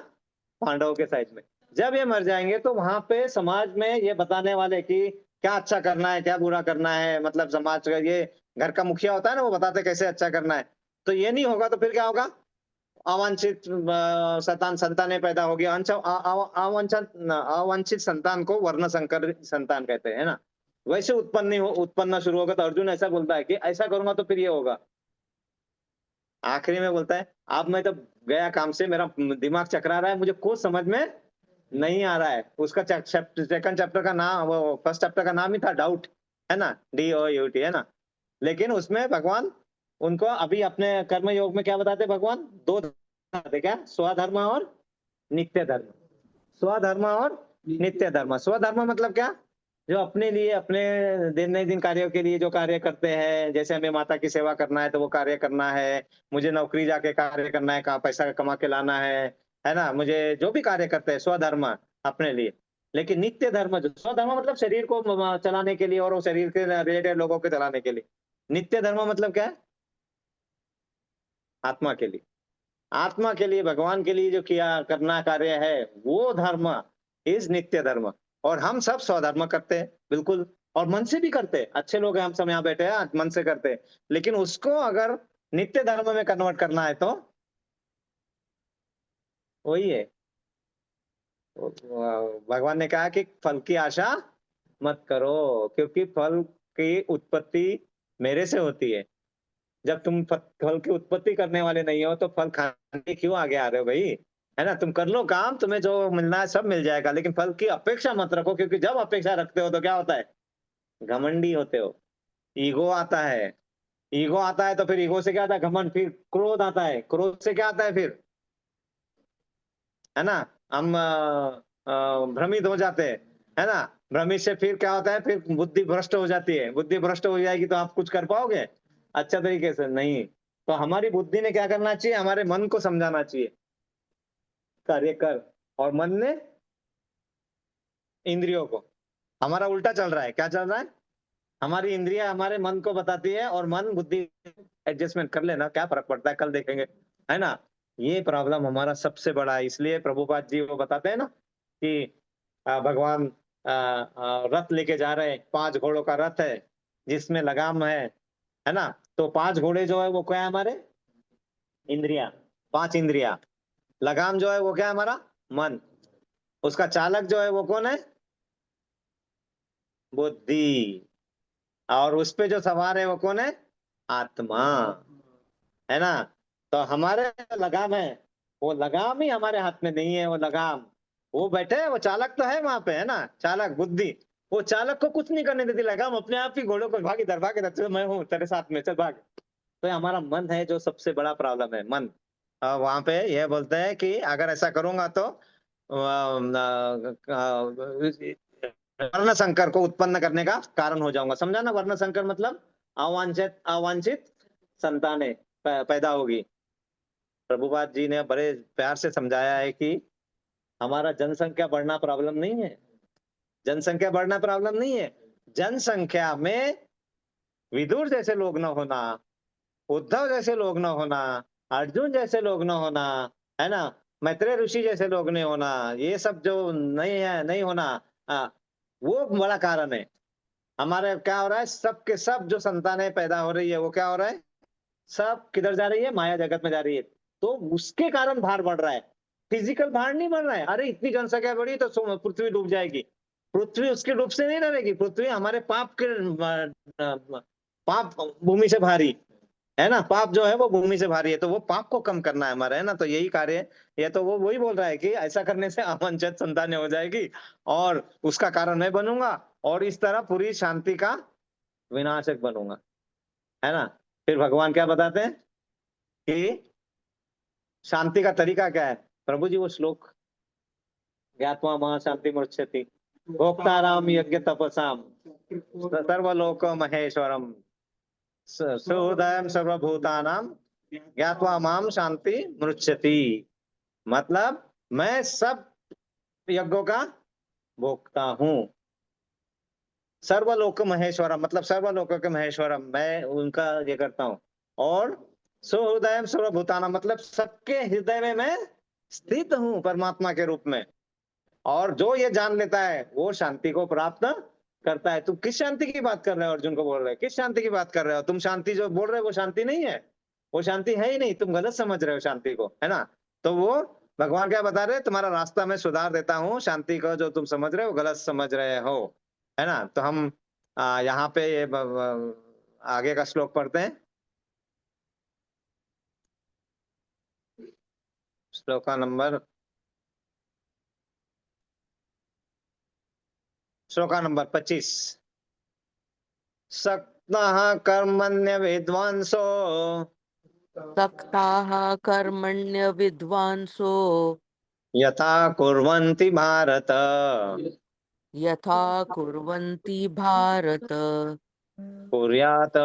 पांडवों के साइड में। जब ये मर जाएंगे तो वहां पे समाज में ये बताने वाले कि क्या अच्छा करना है, क्या बुरा करना है, मतलब समाज का ये घर का मुखिया होता है ना, वो बताते कैसे अच्छा करना है। तो ये नहीं होगा तो फिर क्या होगा, अवांछित संतानें पैदा होगी। अवांछित संतान को वर्ण संकर संतान कहते हैं ना। वैसे उत्पन्न शुरू होगा। तो अर्जुन ऐसा बोलता है कि ऐसा करूंगा तो फिर ये होगा। आखिरी में बोलता है, अब मैं तो गया काम से, मेरा दिमाग चकरा रहा है, मुझे कुछ समझ में नहीं आ रहा है। उसका सेकंड चैप्टर का नाम, वो फर्स्ट चैप्टर का नाम ही था डाउट, है ना, DOUT, है ना। लेकिन उसमें भगवान उनको अभी अपने कर्म योग में क्या बताते भगवान, दो बताते, क्या, स्वधर्म और नित्य धर्म। स्वधर्म और नित्य धर्म। स्वधर्म मतलब क्या, जो अपने लिए, अपने दिन दिन कार्यों के लिए जो कार्य करते हैं, जैसे हमें माता की सेवा करना है तो वो कार्य करना है, मुझे नौकरी जाके कार्य करना है, पैसा कमा के लाना है ना, मुझे जो भी कार्य करते हैं स्वधर्म अपने लिए। लेकिन नित्य धर्म, जो स्वधर्म मतलब शरीर को चलाने के लिए और वो शरीर के रिलेटेड लोगों को चलाने के लिए। नित्य धर्म मतलब क्या है, आत्मा के लिए। आत्मा के लिए, भगवान के लिए जो किया करना कार्य है, वो धर्म इज नित्य धर्म। और हम सब स्वधर्म करते हैं, बिल्कुल, और मन से भी करते हैं। अच्छे लोग हैं, हम सब यहाँ बैठे हैं, मन से करते हैं। लेकिन उसको अगर नित्य धर्म में कन्वर्ट करना है तो वही है, भगवान ने कहा कि फल की आशा मत करो, क्योंकि फल की उत्पत्ति मेरे से होती है। जब तुम फल की उत्पत्ति करने वाले नहीं हो तो फल खाने क्यों आगे आ रहे हो भाई, है ना। तुम कर लो काम, तुम्हें जो मिलना है सब मिल जाएगा, लेकिन फल की अपेक्षा मत रखो, क्योंकि जब अपेक्षा रखते हो तो क्या होता है, घमंडी होते हो, ईगो आता है। ईगो आता है तो फिर ईगो से क्या आता है, घमंड। फिर क्रोध आता है, क्रोध से क्या आता है, फिर है ना, हम भ्रमित हो जाते हैं, है ना। भ्रमित से फिर क्या होता है, फिर बुद्धि भ्रष्ट हो जाती है। बुद्धि भ्रष्ट हो जाएगी तो आप कुछ कर पाओगे अच्छा तरीके से? नहीं। तो हमारी बुद्धि ने क्या करना चाहिए, हमारे मन को समझाना चाहिए, कार्य कर। और मन ने इंद्रियों को। हमारा उल्टा चल रहा है। क्या चल रहा है, हमारी इंद्रिया हमारे मन को बताती है और मन बुद्धि एडजस्टमेंट कर लेना, क्या फर्क पड़ता है, कल देखेंगे, है ना। ये प्रॉब्लम हमारा सबसे बड़ा है। इसलिए प्रभुपाद जी वो बताते हैं ना कि भगवान रथ लेके जा रहे हैं, 5 घोड़ों का रथ है जिसमें लगाम है ना। तो 5 घोड़े जो है वो क्या है, हमारे इंद्रिया, 5 इंद्रिया। लगाम जो है वो क्या है, हमारा मन। उसका चालक जो है वो कौन है, बुद्धि। और उस पे जो सवार है वो कौन है, आत्मा, है ना। तो हमारे लगाम है, वो लगाम ही हमारे हाथ में नहीं है। वो लगाम, वो बैठे है, वो चालक तो है वहां पे, है ना, चालक बुद्धि। वो चालक को कुछ नहीं करने देती, लगाम अपने आप ही घोड़ों को भाग इधर भाग इधर, चल मैं हूँ तेरे साथ में, चल भाग। तो ये हमारा मन है जो सबसे बड़ा प्रॉब्लम है, मन। वहां पे ये बोलते हैं कि अगर ऐसा करूंगा तो वर्ण संकर को उत्पन्न करने का कारण हो जाऊंगा। समझा ना, वर्ण संकर मतलब अवांछित अवांछित संतानें पैदा होगी। प्रभुपाद जी ने बड़े प्यार से समझाया है कि हमारा जनसंख्या बढ़ना प्रॉब्लम नहीं है। जनसंख्या बढ़ना प्रॉब्लम नहीं है। जनसंख्या में विदुर जैसे लोग न होना, उद्धव जैसे लोग न होना, अर्जुन जैसे लोग न होना, है ना, मैत्रेय ऋषि जैसे लोग नहीं होना, ये सब जो नहीं है, नहीं होना, वो बड़ा कारण है। हमारे क्या हो रहा है, सब के सब जो संतानें पैदा हो रही है वो क्या हो रहा है, सब किधर जा रही है, माया जगत में जा रही है। तो उसके कारण भार बढ़ रहा है, फिजिकल भार नहीं बढ़ रहा है। अरे इतनी जनसंख्या बढ़ी तो पृथ्वी डूब जाएगी। पृथ्वी उसके डूब से नहीं रहेगी। पृथ्वी हमारे पाप के पाप भूमि से भारी है ना, पाप जो है वो भूमि से भारी है। तो वो पाप को कम करना है हमारा, है ना। तो यही कार्य है। ये तो वो वही बोल रहा है कि ऐसा करने से अवंचित संतानें हो जाएगी और उसका कारण मैं बनूंगा और इस तरह पूरी शांति का विनाशक बनूंगा, है ना। फिर भगवान क्या बताते हैं कि शांति का तरीका क्या है। प्रभु जी वो श्लोक, ज्ञात्वा महा शांति मुच्यति भोक्ताराम यज्ञ तपसाम सर्वलोक महेश्वरम सुहृदयम सर्वभूतानां ज्ञात्वा माम शांति मुच्यति। मतलब मैं सब यज्ञों का भोक्ता हूँ। सर्वलोक महेश्वरम मतलब सर्वलोक के महेश्वरम, मैं उनका ये करता हूँ। और सुहृदयम सर्वभूतानां मतलब सबके हृदय में मैं स्थित हूँ परमात्मा के रूप में। और जो ये जान लेता है वो शांति को प्राप्त करता है। तुम किस शांति की बात कर रहे हो, अर्जुन को बोल रहे हो, किस शांति की बात कर रहे हो तुम? शांति जो बोल रहे हो वो शांति नहीं है, वो शांति है ही नहीं, तुम गलत समझ रहे हो शांति को, है ना। तो वो भगवान क्या बता रहे हैं, तुम्हारा रास्ता मैं सुधार देता हूँ, शांति को जो तुम समझ रहे हो गलत समझ रहे हो, है ना। तो हम यहाँ पे ये आगे का श्लोक पढ़ते हैं। श्लोक नंबर श्लोका नंबर 25। सक्तः कर्मण्य विद्वांसो सक्ताः कर्मण्य विद्वांसो यथा कुर्वन्ति भारत यथा कुर्वन्ति भारत कुर्यात्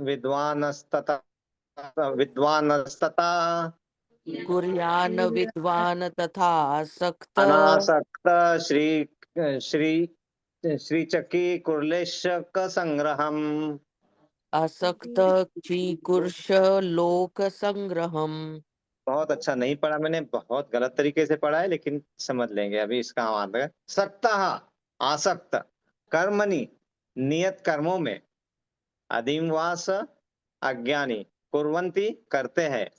विद्वानस्तथा कुर्यान् विद्वान् तथा आसक्त अनासक्त श्री श्री श्रीचकी कुर्लेशक संग्रहम। असक्त चीकुर्ष लोक संग्रहम। बहुत अच्छा नहीं पढ़ा मैंने, बहुत गलत तरीके से पढ़ा है, लेकिन समझ लेंगे अभी इसका मतलब है। सक्ता आसक्त कर्मणि नियत कर्मों में, अधिवास अज्ञानी, कुर्वंती करते हैं,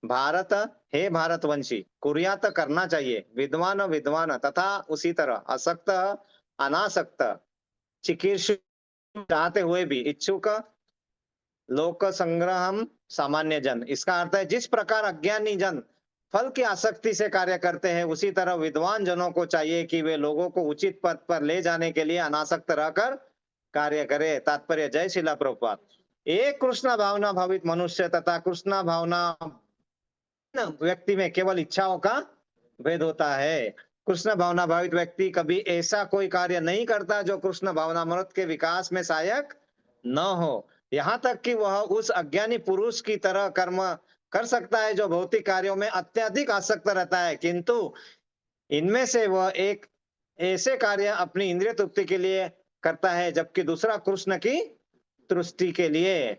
भारत हे भारतवंशी, कुर्यात करना चाहिए, विद्वान विद्वान तथा उसी तरह, असक्त अनासक्त, चिकीर्षु चाहते हुए भी, इच्छुक, लोक संग्रहम सामान्य जन। इसका अर्थ है जिस प्रकार अज्ञानी जन फल की आसक्ति से कार्य करते हैं उसी तरह विद्वान जनों को चाहिए कि वे लोगों को उचित पथ पर ले जाने के लिए अनासक्त रहकर कार्य करे। तात्पर्य, जय शिला प्रभुपाद। एक कृष्ण भावना भावित मनुष्य तथा कृष्ण भावना व्यक्ति में केवल इच्छाओं का भेद होता है। कृष्ण भावना भावित व्यक्ति कभी ऐसा कोई कार्य नहीं करता जो कृष्ण भावनामृत के विकास में सहायक न हो। यहाँ तक कि वह उस अज्ञानी पुरुष की तरह कर्म कर सकता है जो भौतिक कार्यों में अत्यधिक आसक्त रहता है, किंतु इनमें से वह एक ऐसे कार्य अपनी इंद्रिय तृप्ति के लिए करता है, जबकि दूसरा कृष्ण की तुष्टि के लिए।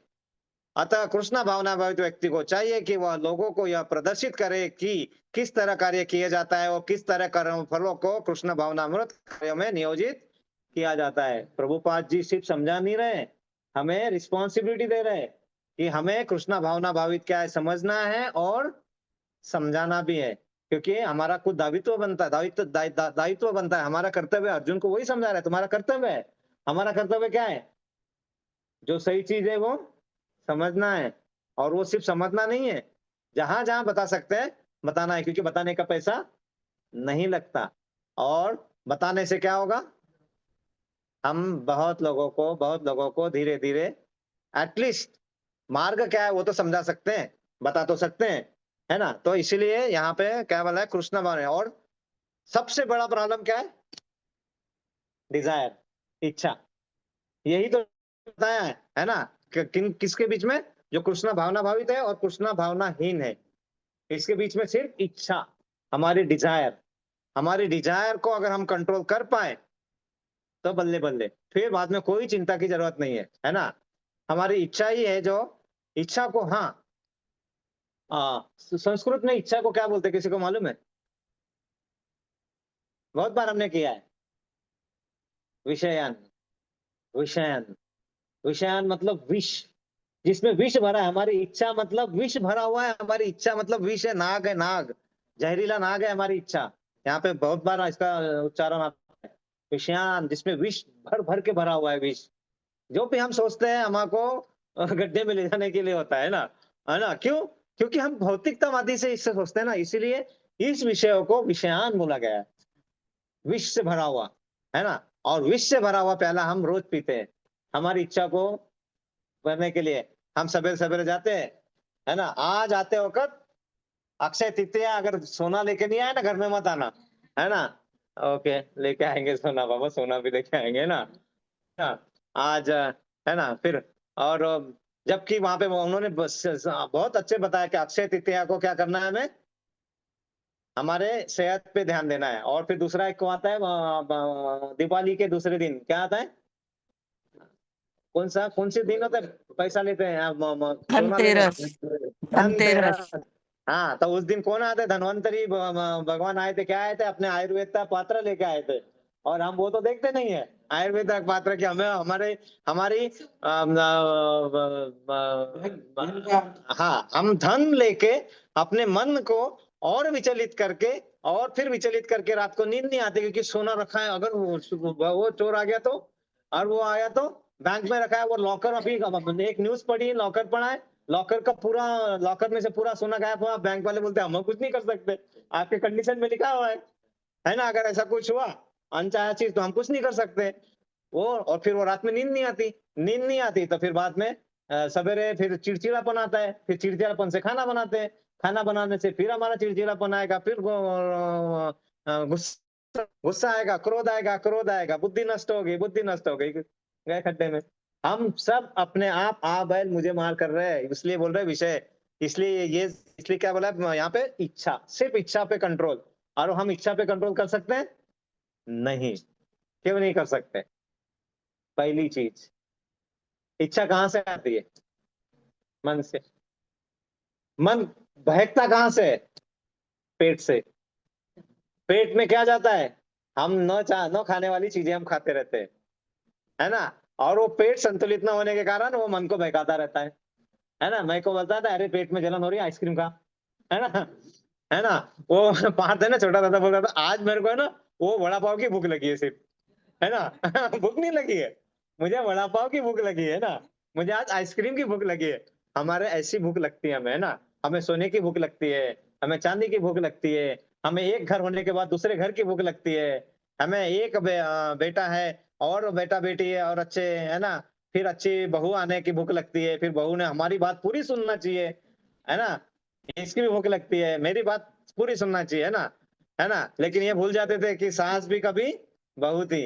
अतः कृष्ण भावना भावित व्यक्ति को चाहिए कि वह लोगों को यह प्रदर्शित करे कि किस तरह कार्य किया जाता है और किस तरह कर्म फलों को कृष्ण भावनामृत कार्यों में नियोजित किया जाता है। प्रभुपाद जी सिर्फ समझा नहीं रहे, हमें रिस्पॉन्सिबिलिटी दे रहे कि हमें कृष्ण भावना भावित क्या है समझना है और समझाना भी है, क्योंकि हमारा खुद दायित्व बनता है, दायित्व बनता है, हमारा कर्तव्य है। अर्जुन को वही समझा रहा है, तुम्हारा कर्तव्य है। हमारा कर्तव्य क्या है? जो सही चीज है वो समझना है, और वो सिर्फ समझना नहीं है, जहां जहां बता सकते हैं बताना है, क्योंकि बताने का पैसा नहीं लगता। और बताने से क्या होगा? हम बहुत लोगों को धीरे धीरे एटलीस्ट मार्ग क्या है वो तो समझा सकते हैं, बता तो सकते हैं, है ना। तो इसीलिए यहाँ पे क्या बोला है? कृष्ण भावना। और सबसे बड़ा प्रॉब्लम क्या है? डिजायर, इच्छा। यही तो बताया है ना, किसके बीच में? जो कृष्ण भावना भावित है और कृष्ण भावनाहीन है, इसके बीच में सिर्फ इच्छा, हमारी डिजायर को अगर हम कंट्रोल कर पाए तो बल्ले बल्ले, फिर बाद में कोई चिंता की जरूरत नहीं है ना। हमारी इच्छा ही है जो इच्छा को, हाँ, संस्कृत में इच्छा को क्या बोलते हैं, किसी को मालूम है? बहुत बार हमने किया है। विषयान, विषयान, विषयान मतलब विष, जिसमें विष भरा है। हमारी इच्छा मतलब विष भरा हुआ है, हमारी इच्छा मतलब विष है, नाग है, नाग, जहरीला नाग है हमारी इच्छा। यहाँ पे बहुत बार इसका उच्चारण आता है, विषयान, जिसमें विष भर भर के भरा हुआ है। विष जो भी हम सोचते हैं हमको गड्ढे में ले जाने के लिए होता है ना। क्यों? क्योंकि हम भौतिकतावादी से इससे सोचते हैं ना, इसीलिए इस विषयों को विषयान बोला गया है, विष से भरा हुआ, है ना। और विष से भरा हुआ प्याला हम रोज पीते हैं हमारी इच्छा को भरने के लिए। हम सवेरे सवेरे जाते हैं, है ना। आज आते वक्त अक्षय तृतीया, अगर सोना लेके नहीं आए ना घर में मत आना, है ना। ओके, लेके आएंगे सोना, बाबा सोना भी लेके आएंगे ना। आज है ना। फिर और जबकि वहां पे उन्होंने बहुत अच्छे बताया कि अक्षय तृतीया को क्या करना है, हमें हमारे सेहत पे ध्यान देना है। और फिर दूसरा एक को आता है दिवाली के दूसरे दिन क्या आता है? कौन से दिन होता है पैसा लेते हैं सोना लेने? धनतेरस। धनतेरस। हाँ, तो उस दिन कौन आते? धनवंतरी भगवान आए थे। क्या आए थे? अपने आयुर्वेद का पात्र लेके आए थे। और हम वो तो देखते नहीं है आयुर्वेद का पात्र की, हमें हमारी हाँ, हम धन लेके अपने मन को और विचलित करके, और फिर विचलित करके रात को नींद नहीं आती, क्योंकि सोना रखा है। अगर वो चोर आ गया तो, और वो आया तो बैंक में रखा है, वो लॉकर, अभी एक न्यूज पढ़ी, लॉकर पड़ा है, लॉकर का पूरा, लॉकर में से पूरा सोना गायब हुआ। बैंक वाले बोलते हैं हम कुछ नहीं कर सकते, आपके कंडीशन में लिखा हुआ है ना। अगर ऐसा कुछ हुआ अनचाहा चीज तो हम कुछ नहीं कर सकते। वो, और फिर वो रात में नींद नहीं आती, तो फिर बाद में सवेरे फिर चिड़चिड़ापन आता है, फिर चिड़चिड़ापन से खाना बनाते हैं, खाना बनाने से फिर हमारा चिड़चिड़ापन आएगा, फिर गुस्सा आएगा, क्रोध आएगा, बुद्धि नष्ट हो गई, गए खड्डे में। हम सब अपने आप आ बैल मुझे मार कर रहे हैं, इसलिए बोल रहे विषय। इसलिए क्या बोला यहाँ पे? इच्छा, सिर्फ इच्छा पे कंट्रोल। और हम इच्छा पे कंट्रोल कर सकते हैं? नहीं। क्यों नहीं कर सकते? पहली चीज, इच्छा कहां से आती है? मन से। मन बहकता कहां से है? पेट से। पेट में क्या जाता है? हम न खाने वाली चीजें हम खाते रहते हैं, है ना। और वो पेट संतुलित न होने के कारण वो मन को बहकाता रहता है ना। मैं को बोलता था अरे पेट में जलन हो रही है, आइसक्रीम खा, है ना। वो पार्थ है ना, छोटा दादा बोल रहा था आज मेरे को है ना वो वड़ा पाव की भूख लगी है सिर्फ, है ना। भूख नहीं लगी है मुझे, वड़ा पाव की भूख लगी है ना, मुझे आज आइसक्रीम की भूख लगी है। हमारे ऐसी भूख लगती है हमें, है ना। हमें सोने की भूख लगती है, हमें चांदी की भूख लगती है, हमें एक घर होने के बाद दूसरे घर की भूख लगती है, हमें एक बेटा है और बेटा बेटी है और अच्छे, है ना, फिर अच्छी बहू आने की भूख लगती है, फिर बहू ने हमारी बात पूरी सुनना चाहिए, है ना। इसकी भी भूख लगती है, मेरी बात पूरी सुनना चाहिए, है ना। लेकिन ये भूल जाते थे कि सास भी कभी बहू थी,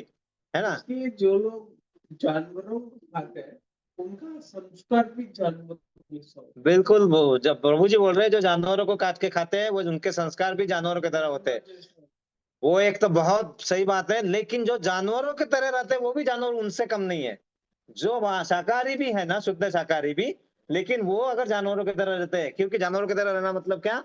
है ना। इसलिए जो लोग जानवरों को खाते हैं उनका संस्कार भी जानवर जैसा होता बिल्कुल, वो जब प्रभु जी बोल रहे हैं जो जानवरों को काट के खाते हैं वो उनके संस्कार भी जानवरों की तरह होते हैं, है। वो एक तो बहुत सही बात है। लेकिन जो जानवरों की तरह रहते हैं वो भी जानवर उनसे कम नहीं है, जो शाकाहारी भी है ना, शुद्ध शाकाहारी भी, लेकिन वो अगर जानवरों की तरह रहते हैं, क्योंकि जानवरों की तरह रहना मतलब क्या,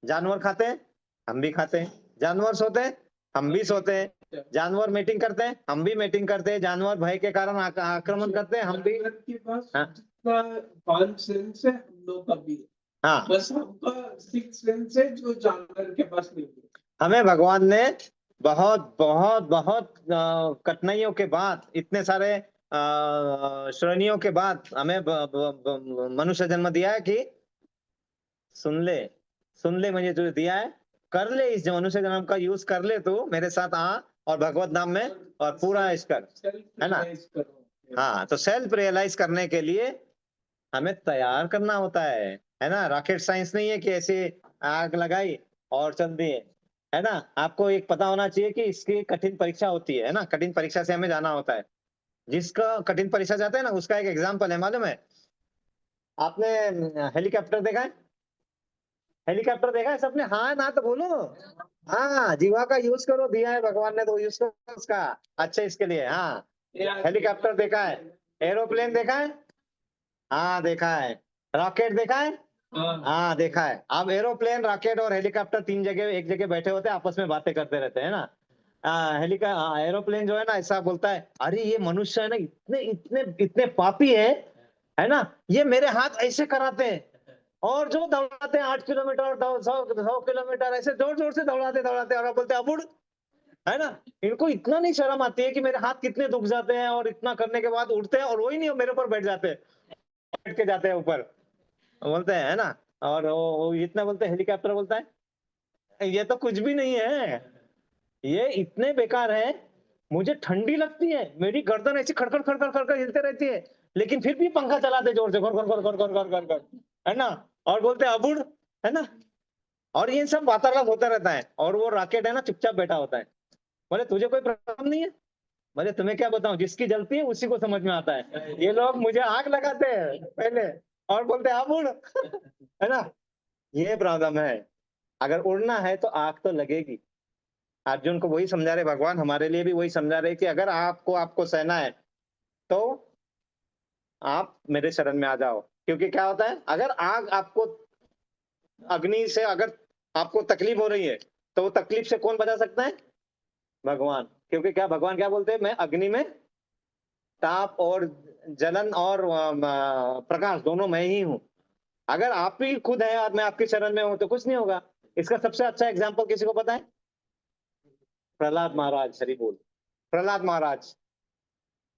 जानवर खाते हैं हम भी खाते हैं, जानवर सोते हैं हम भी सोते हैं, जानवर मीटिंग करते हैं हम भी मीटिंग करते हैं, जानवर भय के कारण आक्रमण करते हैं हम भी। जानवर के पास हाँ। जितना 5 सेंस है हम लोग का भी है। हाँ, बस हमका 6 सेंस है जो जानवर के पास नहीं है। हमें भगवान ने बहुत बहुत बहुत कठिनाइयों के बाद, इतने सारे श्रेणियों के बाद हमें मनुष्य जन्म दिया है कि सुन ले, सुन ले, मुझे तुझे दिया है, कर ले, इस मनुष्य जन्म का यूज कर ले, तू मेरे साथ आ और भगवत नाम में और पूरा इस कर, है ना। हाँ, तो सेल्फ रियलाइज करने के लिए हमें तैयार करना होता है ना। रॉकेट साइंस नहीं है कि ऐसे आग लगाई और चल दिए, है ना। आपको एक पता होना चाहिए कि इसकी कठिन परीक्षा होती है ना, कठिन परीक्षा से हमें जाना होता है। जिसका कठिन परीक्षा जाता है ना, उसका एक एग्जाम्पल है, मालूम है आपने, हेलीकॉप्टर देखा है, हेलीकॉप्टर देखा है सबने, हाँ ना तो बोलो। हाँ, जीवा का यूज करो, दिया है भगवान ने तो यूज करो उसका, अच्छा इसके लिए। हाँ, हेलीकॉप्टर देखा है, एरोप्लेन देखा है, हाँ देखा है, रॉकेट देखा है, हाँ देखा है। अब एरोप्लेन, रॉकेट और हेलीकॉप्टर तीन जगह एक जगह बैठे होते हैं, आपस में बातें करते रहते हैं ना। एरोप्लेन जो है ना ऐसा बोलता है, अरे ये मनुष्य है ना, इतने इतने इतने पापी है ना, ये मेरे हाथ ऐसे कराते हैं और जो दौड़ाते हैं 8 किलोमीटर 100 किलोमीटर, ऐसे जोर जोर से दौड़ाते दौड़ाते, और बोलते हैं अबुड़, है ना। इनको इतना नहीं शर्म आती है कि मेरे हाथ कितने दुख जाते हैं, और इतना करने के बाद उठते हैं और वही नहीं मेरे ऊपर बैठ जाते हैं, बैठ के जाते हैं ऊपर, बोलते हैं, है ना। और वो इतना बोलते हैं, हेलीकॉप्टर बोलता है ये तो कुछ भी नहीं है, ये इतने बेकार है, मुझे ठंडी लगती है, मेरी गर्दन ऐसी खड़खड़ खड़खड़ खड़खड़ हिलते रहती है, लेकिन फिर भी पंखा चलाते जोर से, कर कर कर कर कर कर कर, है ना। और बोलते हैं अबुड़, है ना। और ये सब वार्तालाप होता रहता है, और वो रॉकेट है ना चुपचाप बैठा होता है। बोले तुझे कोई प्रॉब्लम नहीं है, बोले तुम्हें क्या बताऊं, जिसकी जलती है उसी को समझ में आता है। ये लोग मुझे आग लगाते हैं पहले और बोलते हैं अबुड़, है ना। ये प्रॉब्लम है, अगर उड़ना है तो आग तो लगेगी। अर्जुन को वही समझा रहे भगवान, हमारे लिए भी वही समझा रहे कि अगर आपको सहना है तो आप मेरे शरण में आ जाओ। क्योंकि क्या होता है, अगर आग आपको, अग्नि से अगर आपको तकलीफ हो रही है तो वो तकलीफ से कौन बचा सकता है, भगवान। क्योंकि क्या भगवान क्या बोलते हैं, मैं अग्नि में ताप और जलन और प्रकाश दोनों मैं ही हूं। अगर आप ही खुद है और मैं आपके शरण में हूं तो कुछ नहीं होगा। इसका सबसे अच्छा एग्जाम्पल किसी को पता है, प्रहलाद महाराज, हरि बोल। प्रहलाद महाराज,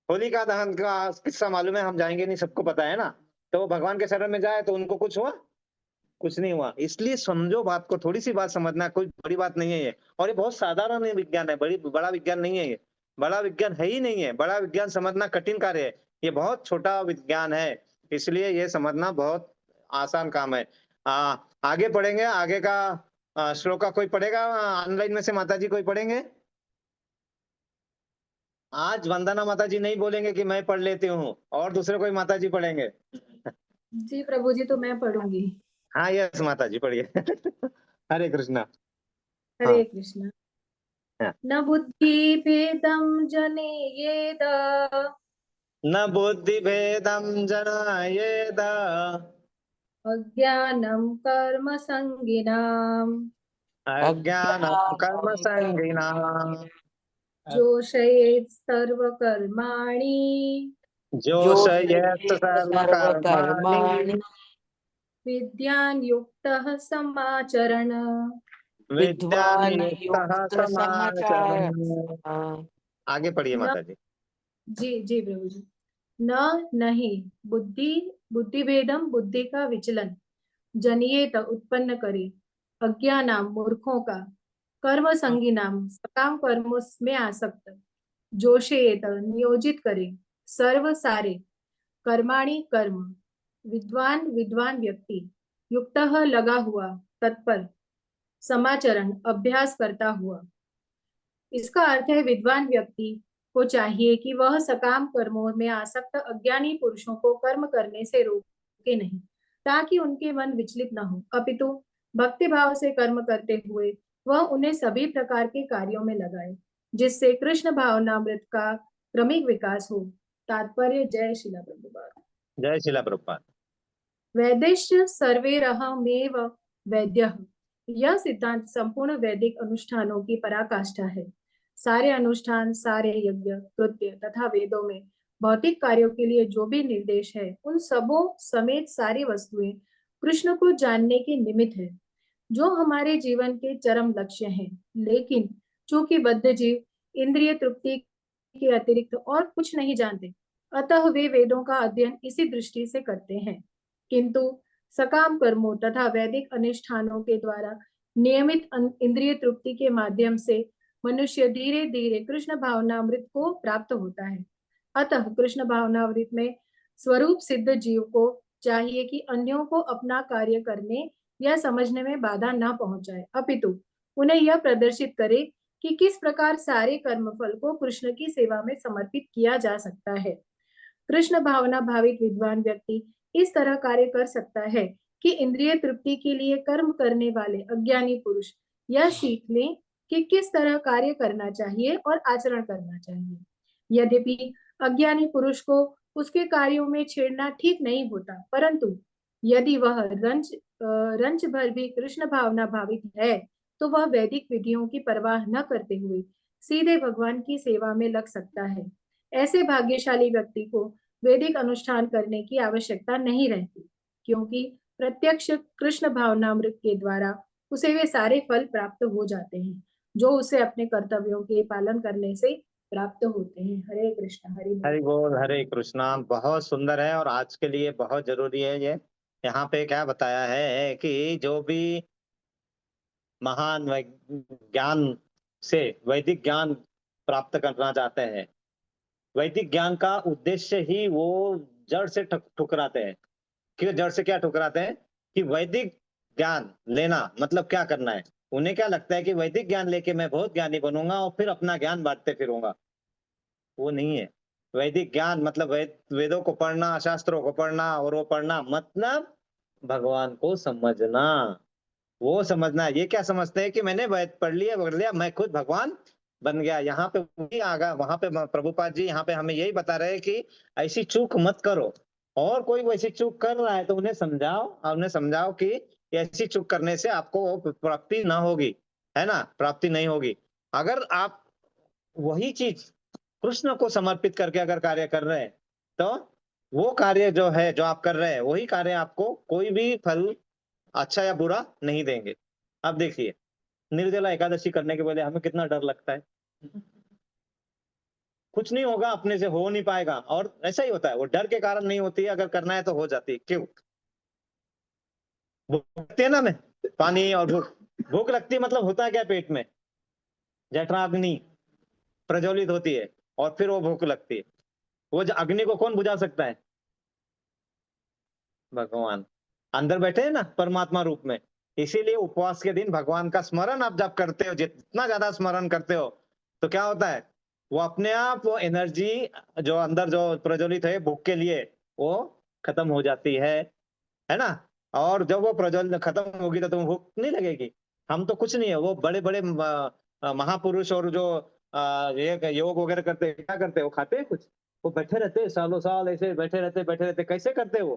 होलिका दहन का किस्सा मालूम है, हम जाएंगे नहीं, सबको पता है ना। तो वो भगवान के शरण में जाए तो उनको कुछ हुआ, कुछ नहीं हुआ। इसलिए समझो बात को, थोड़ी सी बात समझना, कोई बड़ी बात नहीं है ये। और ये बहुत साधारण विज्ञान है, बड़ा विज्ञान नहीं है ये, बड़ा विज्ञान है ही नहीं है। बड़ा विज्ञान समझना कठिन कार्य है, ये बहुत छोटा विज्ञान है, इसलिए ये समझना बहुत आसान काम है। आगे पढ़ेंगे, आगे का श्लोका कोई पढ़ेगा ऑनलाइन में से, माता जी कोई पढ़ेंगे। आज वंदना माता जी नहीं बोलेंगे कि मैं पढ़ लेती हूँ, और दूसरे कोई माता जी पढ़ेंगे। जी प्रभु जी, तो मैं पढ़ूंगी। हाँ यस माता जी पढ़िए। हरे कृष्णा। हरे हाँ। कृष्णा। हाँ। न बुद्धि भेदम जनेयेद, न बुद्धि भेदम जनायेद, अज्ञानम कर्म संगिनाम, अज्ञानं कर्म संगिनाम्, जोषयेत् सर्व कर्माणि, जोषयेत् सर्वकर्माणि, सर्वकर्माणि विद्यान् युक्तः समाचरण। विद्यां विद्वान् युक्तः युक्त समाचार। समाचरन्। आगे पढ़िए न माता जी। जी जी प्रभु जी। न नहीं, बुद्धि भेदम, बुद्धि का विचलन, जनियेत उत्पन्न करे, अज्ञानाम मूर्खों का, कर्म संगीनाम सकाम कर्मों में आसक्त, जोशेत नियोजित करे, सर्व सारे, कर्माणि कर्म, विद्वान विद्वान व्यक्ति, युक्तः लगा हुआ, तत्पर, समाचरण, अभ्यास करता हुआ। इसका अर्थ है विद्वान व्यक्ति को चाहिए कि वह सकाम कर्मों में आसक्त अज्ञानी पुरुषों को कर्म करने से रोके नहीं, ताकि उनके मन विचलित न हो, अपितु भक्ति भाव से कर्म करते हुए वह उन्हें सभी प्रकार के कार्यों में लगाए, जिससे कृष्ण भावनामृत का क्रमिक विकास हो। तात्पर्य। जय शिला प्रभुपाद। जय शिला प्रभुपाद। वैदिश्च सर्वैरहमेव वैद्यः। यह सिद्धांत संपूर्ण वैदिक अनुष्ठानों की पराकाष्ठा है। सारे अनुष्ठान, सारे यज्ञ, कृत्य तथा वेदों में भौतिक कार्यों के लिए जो भी निर्देश है, उन सबों समेत सारी वस्तुएं कृष्ण को जानने के निमित्त है, जो हमारे जीवन के चरम लक्ष्य हैं। लेकिन चूंकि बद्ध जीव इंद्रिय तृप्ति के अतिरिक्त और कुछ नहीं जानते, अतः वे वेदों का अध्ययन इसी दृष्टि से करते हैं। किंतु सकाम कर्मों तथा वैदिक अनुष्ठानों के द्वारा नियमित इंद्रिय तृप्ति के माध्यम से मनुष्य धीरे धीरे कृष्ण भावनामृत को प्राप्त होता है। अतः कृष्ण भावनामृत में स्वरूप सिद्ध जीव को चाहिए कि अन्यों को अपना कार्य करने या समझने में बाधा न पहुंचाए, अपितु उन्हें यह प्रदर्शित करे कि किस प्रकार सारे कर्मफल को कृष्ण की सेवा में समर्पित किया जा सकता है। कृष्ण भावना भावित विद्वान व्यक्ति इस तरह कार्य कर सकता है कि इंद्रिय तृप्ति के लिए कर्म करने वाले अज्ञानी पुरुष यह सीख लें कि किस तरह कार्य करना चाहिए और आचरण करना चाहिए। यद्यपि अज्ञानी पुरुष को उसके कार्यों में छेड़ना ठीक नहीं होता, परंतु यदि वह रंच भर भी कृष्ण भावना भावित है, तो वह वैदिक विधियों की परवाह न करते हुए सीधे भगवान की सेवा में लग सकता है। ऐसे भाग्यशाली व्यक्ति को वैदिक अनुष्ठान करने की आवश्यकता नहीं रहती, क्योंकि प्रत्यक्ष कृष्ण भावनामृत के द्वारा उसे वे सारे फल प्राप्त हो जाते हैं, जो उसे अपने कर्तव्यों के पालन करने से प्राप्त होते हैं। हरे कृष्ण। हरि बोल, हरे कृष्णा। बहुत सुंदर है और आज के लिए बहुत जरूरी है ये। यहाँ पे क्या बताया है कि जो भी महान ज्ञान से वैदिक ज्ञान प्राप्त करना चाहते हैं, वैदिक ज्ञान का उद्देश्य ही वो जड़ से ठुकराते हैं। क्यों जड़ से क्या ठुकराते हैं? कि वैदिक ज्ञान लेना मतलब क्या करना है। उन्हें क्या लगता है कि वैदिक ज्ञान लेके मैं बहुत ज्ञानी बनूंगा और फिर अपना ज्ञान बांटते फिरूंगा। वो नहीं है। वैदिक ज्ञान मतलब वेदों को पढ़ना, शास्त्रों को पढ़ना, और वो पढ़ना मतलब भगवान को समझना। वो समझना। ये क्या समझते हैं कि मैंने वेद पढ़ लिया, मैं खुद भगवान बन गया। यहाँ पे वही आगा, वहां पे प्रभुपाद जी यहाँ पे हमें यही बता रहे हैं कि ऐसी चूक मत करो, और कोई वैसी चूक कर रहा है तो उन्हें समझाओ, और उन्हें समझाओ कि ऐसी चूक करने से आपको प्राप्ति ना होगी, है ना, प्राप्ति नहीं होगी। अगर आप वही चीज कृष्ण को समर्पित करके अगर कार्य कर रहे हैं, तो वो कार्य जो है, जो आप कर रहे हैं, वही कार्य आपको कोई भी फल अच्छा या बुरा नहीं देंगे। अब देखिए, निर्जला एकादशी करने के पहले हमें कितना डर लगता है। कुछ नहीं होगा, अपने से हो नहीं पाएगा, और ऐसा ही होता है। वो डर के कारण नहीं होती है, अगर करना है तो हो जाती है। क्यों? भूख लगती है ना, हमें पानी और भूख लगती है, मतलब होता है क्या पेट में? जठराग्नि प्रज्वलित होती है और फिर वो भूख लगती है। वो अग्नि को कौन बुझा सकता है? भगवान अंदर बैठे हैं ना परमात्मा रूप में। इसीलिए उपवास के दिन भगवान का स्मरण आप जब करते हो, जितना ज्यादा स्मरण करते हो, तो क्या होता है? वो अपने आप वो एनर्जी जो अंदर जो प्रज्वलित है भूख के लिए, वो खत्म हो जाती है ना। और जब वो प्रज्वलित खत्म होगी तो तुम्हें भूख नहीं लगेगी। हम तो कुछ नहीं है, वो बड़े बड़े महापुरुष और जो ये योग वगैरह करते हैं, क्या करते हैं? वो खाते हैं कुछ? वो बैठे रहते हैं सालों साल, ऐसे बैठे रहते। कैसे करते हैं वो?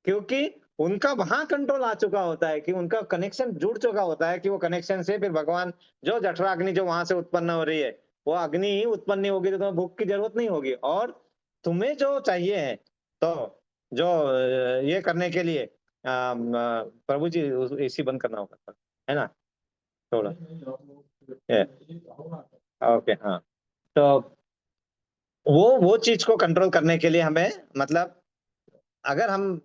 क्योंकि उनका वहां कंट्रोल आ चुका होता है, कि उनका कनेक्शन जुड़ चुका होता है, कि वो कनेक्शन से फिर भगवान जो जठराग्नि जो वहां से उत्पन्न हो रही है, वो अग्नि ही उत्पन्न नहीं होगी तो तुम्हें भूख की जरूरत नहीं होगी। और तुम्हें जो चाहिए है, तो जो ये करने के लिए प्रभु जी एसी बंद करना होगा, है ना, थोड़ा। ओके, हाँ। तो वो चीज को कंट्रोल करने के लिए हमें, मतलब अगर हम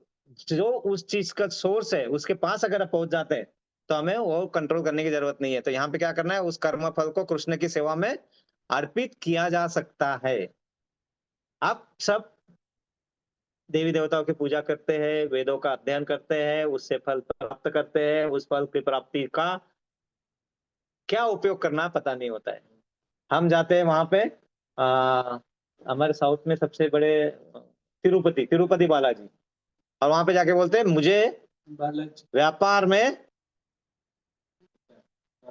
जो उस चीज का सोर्स है उसके पास अगर पहुंच जाते हैं, तो हमें वो कंट्रोल करने की जरूरत नहीं है। तो यहाँ पे क्या करना है? उस कर्म फल को कृष्ण की सेवा में अर्पित किया जा सकता है। आप सब देवी देवताओं की पूजा करते हैं, वेदों का अध्ययन करते हैं, उससे फल प्राप्त करते हैं, उस फल की प्राप्ति का क्या उपयोग करना पता नहीं होता है। हम जाते हैं वहां पे, हमारे साउथ में सबसे बड़े तिरुपति बालाजी, और वहां पे जाके बोलते हैं मुझे बालाजी व्यापार में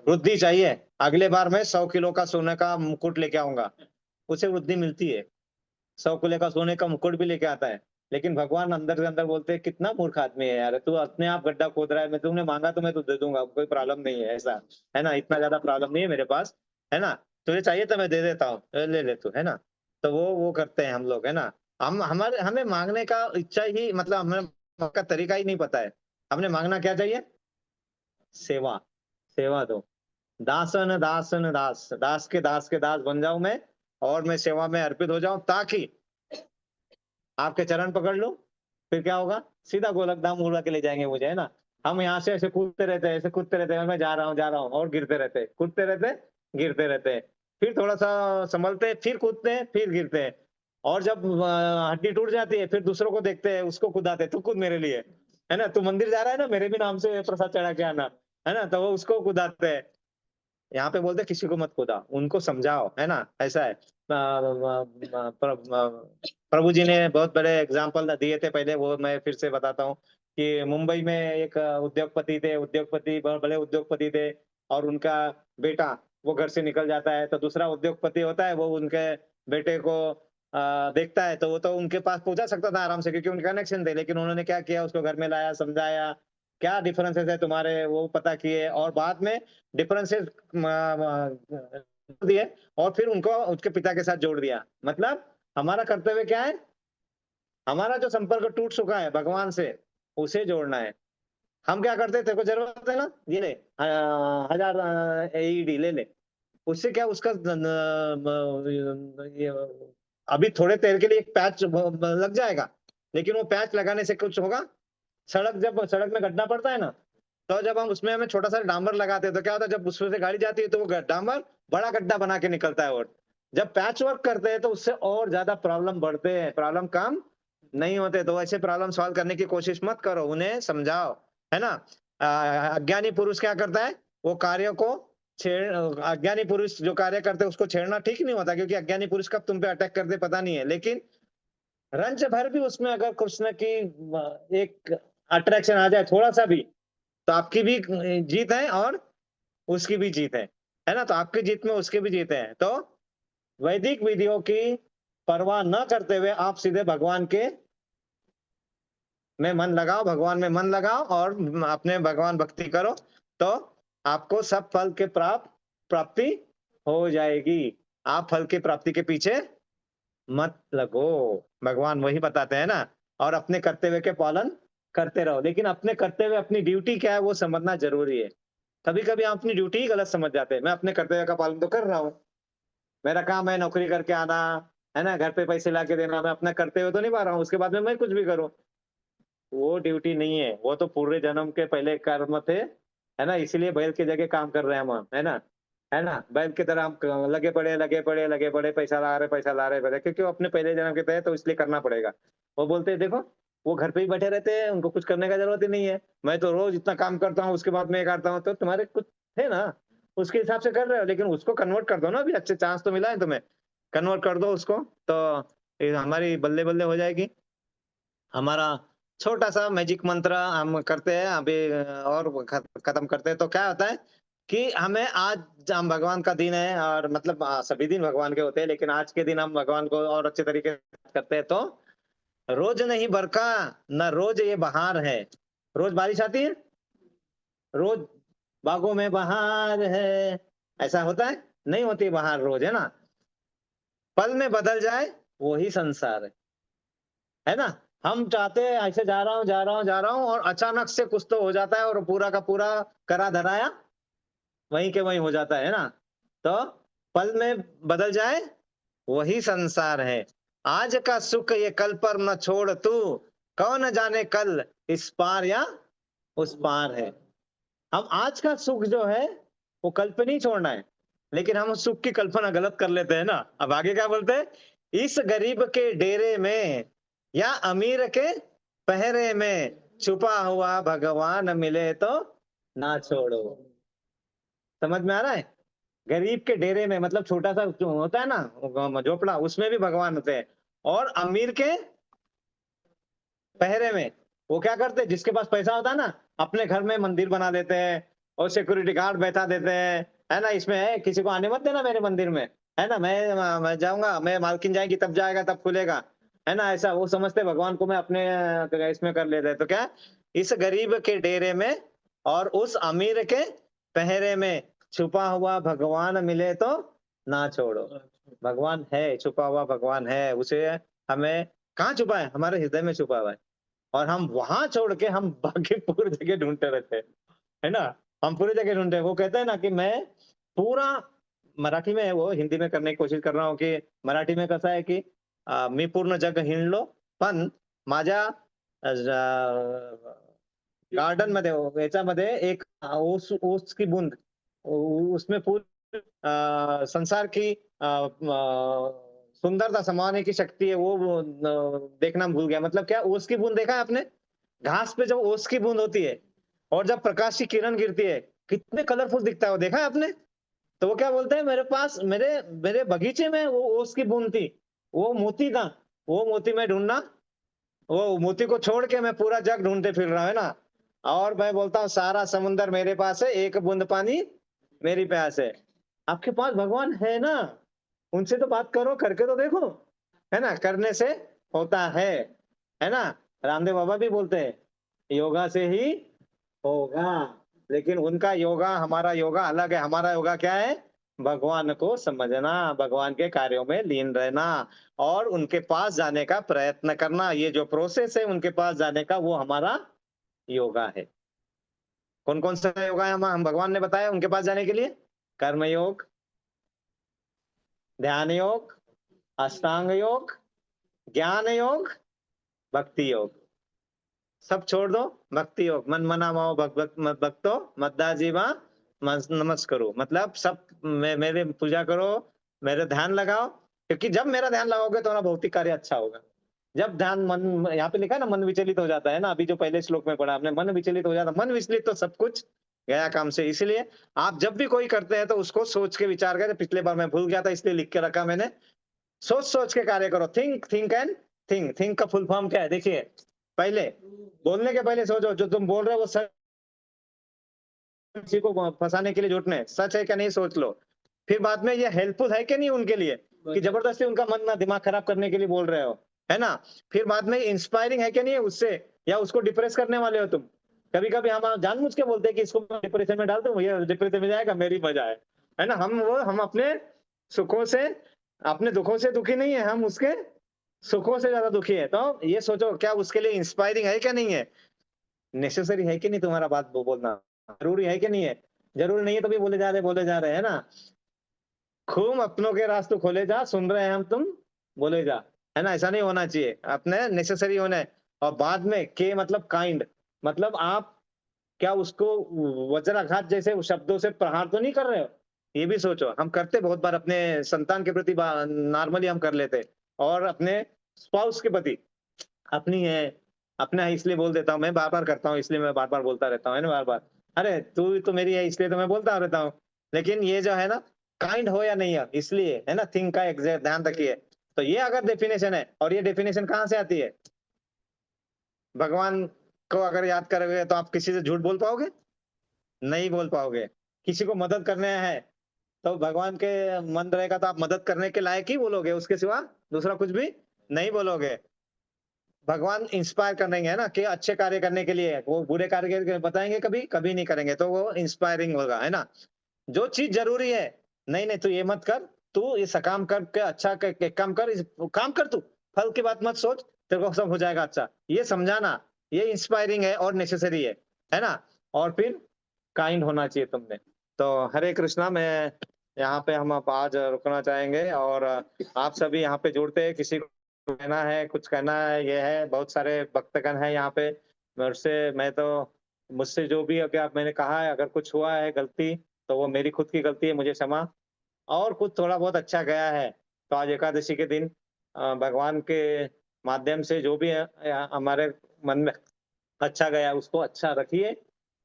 वृद्धि चाहिए, अगले बार मैं 100 किलो का सोने का मुकुट लेके आऊंगा। उसे वृद्धि मिलती है, 100 किलो का सोने का मुकुट भी लेके आता है। लेकिन भगवान अंदर से अंदर बोलते हैं कितना मूर्ख आदमी है यार, तू अपने आप गड्ढा खोद रहा है, मैं तुमने मांगा तो मैं तो दे दूंगा, कोई प्रॉब्लम नहीं है, ऐसा है ना, इतना ज्यादा प्रॉब्लम नहीं है मेरे पास, है ना, तुझे चाहिए तो मैं दे देता हूँ, ले ले तू, है ना। तो वो करते हैं हम लोग, है ना। हमें मांगने का इच्छा ही, मतलब हमें का तरीका ही नहीं पता है। हमने मांगना क्या चाहिए? सेवा, सेवा दो, दासन दासन दास, दास के दास बन जाऊं मैं, और मैं सेवा में अर्पित हो जाऊं, ताकि आपके चरण पकड़ लूं, फिर क्या होगा? सीधा गोलक धाम उड़ा के ले जाएंगे मुझे, है ना। हम यहाँ से ऐसे कूदते रहते हैं, ऐसे कूदते रहते हैं, मैं जा रहा हूँ और गिरते रहते हैं, कूदते रहते हैं, गिरते रहते हैं, फिर थोड़ा सा संभलते हैं, फिर कूदते हैं, फिर गिरते हैं, और जब हड्डी टूट जाती है, फिर दूसरों को देखते हैं, उसको कुदाते हैं, तू कूद मेरे लिए, है ना, तू मंदिर जा रहा है ना, मेरे भी नाम से प्रसाद चढ़ा के आना, है ना, तो वो उसको कुदाते हैं। यहाँ पे बोलते किसी को मत खुदा, उनको समझाओ, है ना, ऐसा है। प्रभु जी ने बहुत बड़े एग्जाम्पल दिए थे पहले, वो मैं फिर से बताता हूँ कि मुंबई में एक उद्योगपति थे, बहुत बड़े उद्योगपति थे, और उनका बेटा वो घर से निकल जाता है, तो दूसरा उद्योगपति होता है, वो उनके बेटे को देखता है, तो वो तो उनके पास पहुंचा सकता था आराम से, क्योंकि उनके कनेक्शन थे, लेकिन उन्होंने क्या किया, उसको घर में लाया, समझाया, क्या डिफरेंसेस है तुम्हारे, वो पता किए, और बाद में डिफरेंसेस दिए, और फिर उनको उसके पिता के साथ जोड़ दिया। मतलब हमारा कर्तव्य क्या है? हमारा जो संपर्क टूट चुका है भगवान से, उसे जोड़ना है। हम क्या करते, तेरे को जरूरत है ना, ये ले 1000 AED ले ले, उससे क्या उसका अभी थोड़े देर के लिए एक पैच लग जाएगा, लेकिन वो पैच लगाने से कुछ होगा? जब सड़क में गड्ढा पड़ता है ना, तो जब हम उसमें हमें छोटा सा डांबर लगाते हैं, तो क्या होता है, जब उसमें से गाड़ी जाती है तो वो डांबर बड़ा गड्ढा बना के निकलता है, और जब पैच वर्क करते हैं तो उससे और ज्यादा प्रॉब्लम बढ़ते हैं, प्रॉब्लम कम नहीं होते। तो ऐसे प्रॉब्लम सॉल्व करने की कोशिश मत करो, उन्हें समझाओ, है ना। अज्ञानी पुरुष क्या करता है, वो कार्य को अज्ञानी पुरुष जो कार्य करते हैं उसको छेड़ना ठीक नहीं होता, क्योंकि अज्ञानी पुरुष कब तुम पे अटैक करते पता नहीं है, लेकिन रंच भर भी उसमें अगर कुछ न की एक अट्रैक्शन आ जाए थोड़ा सा भी, तो आपकी भी जीत है और उसकी भी जीत है ना। तो आपकी जीत में उसकी भी जीत है। तो वैदिक विधियों की परवाह न करते हुए आप सीधे भगवान के में मन लगाओ, भगवान में मन लगाओ, और अपने भगवान भक्ति करो, तो आपको सब फल के प्राप्ति हो जाएगी। आप फल की प्राप्ति के पीछे मत लगो, भगवान वही बताते हैं ना। और अपने कर्तव्य के पालन करते रहो, लेकिन अपने कर्तव्य, अपनी ड्यूटी क्या है वो समझना जरूरी है। कभी कभी आप अपनी ड्यूटी ही गलत समझ जाते हैं। मैं अपने कर्तव्य का पालन तो कर रहा हूँ, मेरा काम है नौकरी करके आना, है ना, घर पे पैसे ला के देना, मैं अपना कर्तव्य तो निभा रहा हूँ, उसके बाद में मैं कुछ भी करूँ, वो ड्यूटी नहीं है, वो तो पूरे जन्म के पहले कर्म थे, है ना। इसीलिए बैल की जगह काम कर रहे हैं हम, है ना, बैल की तरह हम लगे पड़े, पैसा ला रहे, क्योंकि वो अपने पहले जन्म के तहत, तो इसलिए करना पड़ेगा। वो बोलते हैं देखो, वो घर पे ही बैठे रहते हैं, उनको कुछ करने का जरूरत ही नहीं है, मैं तो रोज इतना काम करता हूँ, उसके बाद में करता हूँ, तो तुम्हारे कुछ है ना, उसके हिसाब से कर रहे हो, लेकिन उसको कन्वर्ट कर दो ना, अभी अच्छे चांस तो मिला है तुम्हें, कन्वर्ट कर दो उसको, तो ये हमारी बल्ले बल्ले हो जाएगी। हमारा छोटा सा मैजिक मंत्र हम करते हैं अभी, और खत्म करते हैं। तो क्या होता है कि हमें आज, हम भगवान का दिन है, और मतलब सभी दिन भगवान के होते हैं, लेकिन आज के दिन हम भगवान को और अच्छे तरीके से करते हैं। तो रोज नहीं बरखा न रोज ये बहार है, रोज बारिश आती है, रोज बागों में बहार है, ऐसा होता है? नहीं होती बहार रोज, है ना। पल में बदल जाए वही संसार है ना। हम चाहते हैं ऐसे जा रहा हूँ, और अचानक से कुछ तो हो जाता है, और पूरा का पूरा करा धराया वहीं के वहीं हो जाता है ना। तो पल में बदल जाए वही संसार है, आज का सुख ये कल पर न छोड़ तू, कौन जाने कल इस पार या उस पार है। हम आज का सुख जो है वो कल पे नहीं छोड़ना है, लेकिन हम उस सुख की कल्पना गलत कर लेते हैं ना। अब आगे क्या बोलते हैं, इस गरीब के डेरे में या अमीर के पहरे में छुपा हुआ भगवान मिले तो ना छोड़ो। समझ में आ रहा है? गरीब के डेरे में मतलब छोटा सा जो होता है ना झोपड़ा, उसमें भी भगवान होते हैं। और अमीर के पहरे में वो क्या करते हैं, जिसके पास पैसा होता है ना, अपने घर में मंदिर बना देते हैं और सिक्योरिटी गार्ड बैठा देते हैं, है ना, इसमें है किसी को आने मत देना मेरे मंदिर में, है ना, मैं जाऊंगा, मैं मालकिन जाएगी तब जाएगा तब खुलेगा, है ना, ऐसा वो समझते भगवान को मैं अपने इसमें कर लेते हैं। तो क्या इस गरीब के डेरे में और उस अमीर के पहरे में छुपा हुआ भगवान मिले तो ना छोड़ो। भगवान है, छुपा हुआ भगवान है, उसे हमें कहाँ छुपा है? हमारे हृदय में छुपा हुआ है। और हम वहां छोड़ के हम बाकी पूरी जगह ढूंढते रहते हैं, है ना, हम पूरी जगह ढूंढते हैं। वो कहते हैं ना कि मैं पूरा मराठी में है, वो हिंदी में करने की कोशिश कर रहा हूँ कि मराठी में कसं आहे की मी पूर्ण जग हिंडलो पण माझ्या गार्डन मध्ये याच्यामध्ये एक ओस ओस की बूंद उसमें पूरी संसार की सुंदरता समाने की शक्ति है, वो देखना भूल गया। मतलब क्या, ओस की बूंद देखा है आपने? घास पे जब ओस की बूंद होती है और जब प्रकाश की किरण गिरती है कितने कलरफुल दिखता है, वो देखा है आपने? तो वो क्या बोलते हैं, मेरे पास मेरे मेरे बगीचे में वो ओस की बूंद थी, वो मोती था, वो मोती मैं ढूंढना, वो मोती को छोड़ के मैं पूरा जग ढूंढते फिर रहा हूं, है ना। और मैं बोलता हूँ सारा समुंदर मेरे पास है, एक बूंद पानी मेरी प्यास है। आपके पास भगवान है ना, उनसे तो बात करो, करके तो देखो, है ना, करने से होता है ना। रामदेव बाबा भी बोलते हैं योगा से ही होगा, लेकिन उनका योगा हमारा योगा अलग है। हमारा योगा क्या है? भगवान को समझना, भगवान के कार्यों में लीन रहना और उनके पास जाने का प्रयत्न करना। ये जो प्रोसेस है उनके पास जाने का, वो हमारा योगा है। कौन कौन सा योगा है हम भगवान ने बताया उनके पास जाने के लिए? कर्म योग, ध्यान योग, अष्टांग योग, ज्ञान योग, भक्ति योग। सब छोड़ दो, भक्ति योग। मन मना माओ भक्तो मद्दा जीवा नमस्करो। मतलब सब मेरे पूजा करो, मेरे ध्यान लगाओ, क्योंकि जब मेरा ध्यान लगाओगे तो हमारा भौतिक कार्य अच्छा होगा। जब ध्यान मन, यहाँ पे लिखा है ना, मन विचलित हो जाता है ना, अभी जो पहले श्लोक में पढ़ा आपने, मन विचलित हो जाता, मन विचलित तो सब कुछ गया काम से। इसलिए आप जब भी कोई करते हैं तो उसको सोच के विचार करें। पिछले बार मैं भूल गया था इसलिए लिख के रखा मैंने, सोच सोच के कार्य करो। Think think and think. Think का फुल फॉर्म क्या है? देखिए, पहले बोलने के पहले सोचो जो तुम बोल रहे हो वो सच, किसी को फंसाने के लिए झूठ नहीं, सच है क्या नहीं सोच लो। फिर बाद में ये हेल्पफुल है कि नहीं उनके लिए, कि जबरदस्ती उनका मन ना दिमाग खराब करने के लिए बोल रहे हो, है ना। फिर बाद में इंस्पायरिंग है कि नहीं है उससे, या उसको डिप्रेस करने वाले हो तुम। कभी कभी हम जानबूझ के बोलते हैं कि इसको डिप्रेशन में डाल दो, ये डिप्रेशन में जाएगा, मेरी मजा है ना। हम अपने सुखों से, अपने दुखों से दुखी नहीं है, हम उसके सुखों से ज्यादा दुखी है। तो ये सोचो क्या उसके लिए इंस्पायरिंग है क्या नहीं है, नेसेसरी है कि नहीं तुम्हारा बात बोलना, जरूरी है कि नहीं है? जरूरी नहीं है तो भी बोले जा रहे हैं ना। खूब अपनों के रास्ते खोले जा, सुन रहे हैं हम तुम, बोले जा, है ना। ऐसा नहीं होना चाहिए, अपने नेसेसरी होना है। और बाद में के मतलब काइंड, मतलब आप क्या उसको वज्राघात जैसे शब्दों से प्रहार तो नहीं कर रहे हो, ये भी सोचो। हम करते बहुत बार अपने संतान के प्रति, नॉर्मली हम कर लेते, और अपने स्पाउस के प्रति, अपनी है, अपना है इसलिए बोल देता हूँ, मैं बार बार करता हूँ इसलिए मैं बार बार बोलता रहता हूँ, है ना, बार बार। अरे तू तो मेरी है इसलिए तो मैं बोलता रहता हूँ। लेकिन ये जो है ना, काइंड हो या नहीं है, इसलिए है ना, थिंक का एग्जैक्ट ध्यान रखिए। तो ये अगर डेफिनेशन है, और ये डेफिनेशन कहाँ से आती है? भगवान को अगर याद करोगे तो आप किसी से झूठ बोल पाओगे? नहीं बोल पाओगे। किसी को मदद करने है तो भगवान के मन रहेगा तो आप मदद करने के लायक ही बोलोगे, उसके सिवा दूसरा कुछ भी नहीं बोलोगे। भगवान इंस्पायर करेंगे, है ना, कि अच्छे कार्य करने के लिए। वो बुरे कार्य बताएंगे कभी कभी नहीं करेंगे, तो वो इंस्पायरिंग होगा, है ना। जो चीज जरूरी है, नहीं नहीं तू ये मत कर, तू ये काम कर के अच्छा काम कर, काम कर, तू फल की बात मत सोच, तेरे को सब हो जाएगा अच्छा, ये समझाना, ये इंस्पायरिंग है और नेसेसरी है ना। और फिर काइंड होना चाहिए तुमने। तो हरे कृष्णा, मैं यहाँ पे हम अब आज रुकना चाहेंगे, और आप सभी यहाँ पे जुड़ते हैं, किसी को कहना है, कुछ कहना है, ये है, बहुत सारे भक्तगण हैं यहाँ पे। मुझसे जो भी अगर मैंने कहा है, अगर कुछ हुआ है गलती, तो वो मेरी खुद की गलती है, मुझे क्षमा। और कुछ थोड़ा बहुत अच्छा गया है तो आज एकादशी के दिन भगवान के माध्यम से जो भी हमारे मन में अच्छा गया उसको अच्छा रखिए,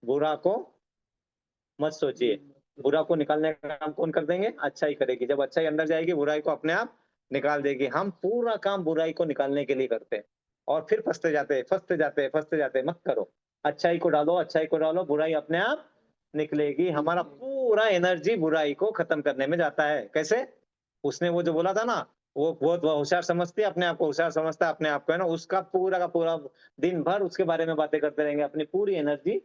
बुरा को मत सोचिए। बुरा को निकालने का काम कौन कर देंगे? अच्छाई करेगी। जब अच्छाई अंदर जाएगी, बुराई को अपने आप निकाल देगी। हम पूरा काम बुराई को निकालने के लिए करते हैं और फिर फंसते जाते हैं। मत करो, अच्छाई को डालो, बुराई अपने आप निकलेगी। हमारा पूरा एनर्जी बुराई को खत्म करने में जाता है। कैसे? उसने वो जो बोला था ना, वो बहुत होशियार समझती है, अपने आप को होशियार समझता है, अपने आप को, है ना, उसका पूरा का पूरा दिन भर उसके बारे में बातें करते रहेंगे, अपनी पूरी एनर्जी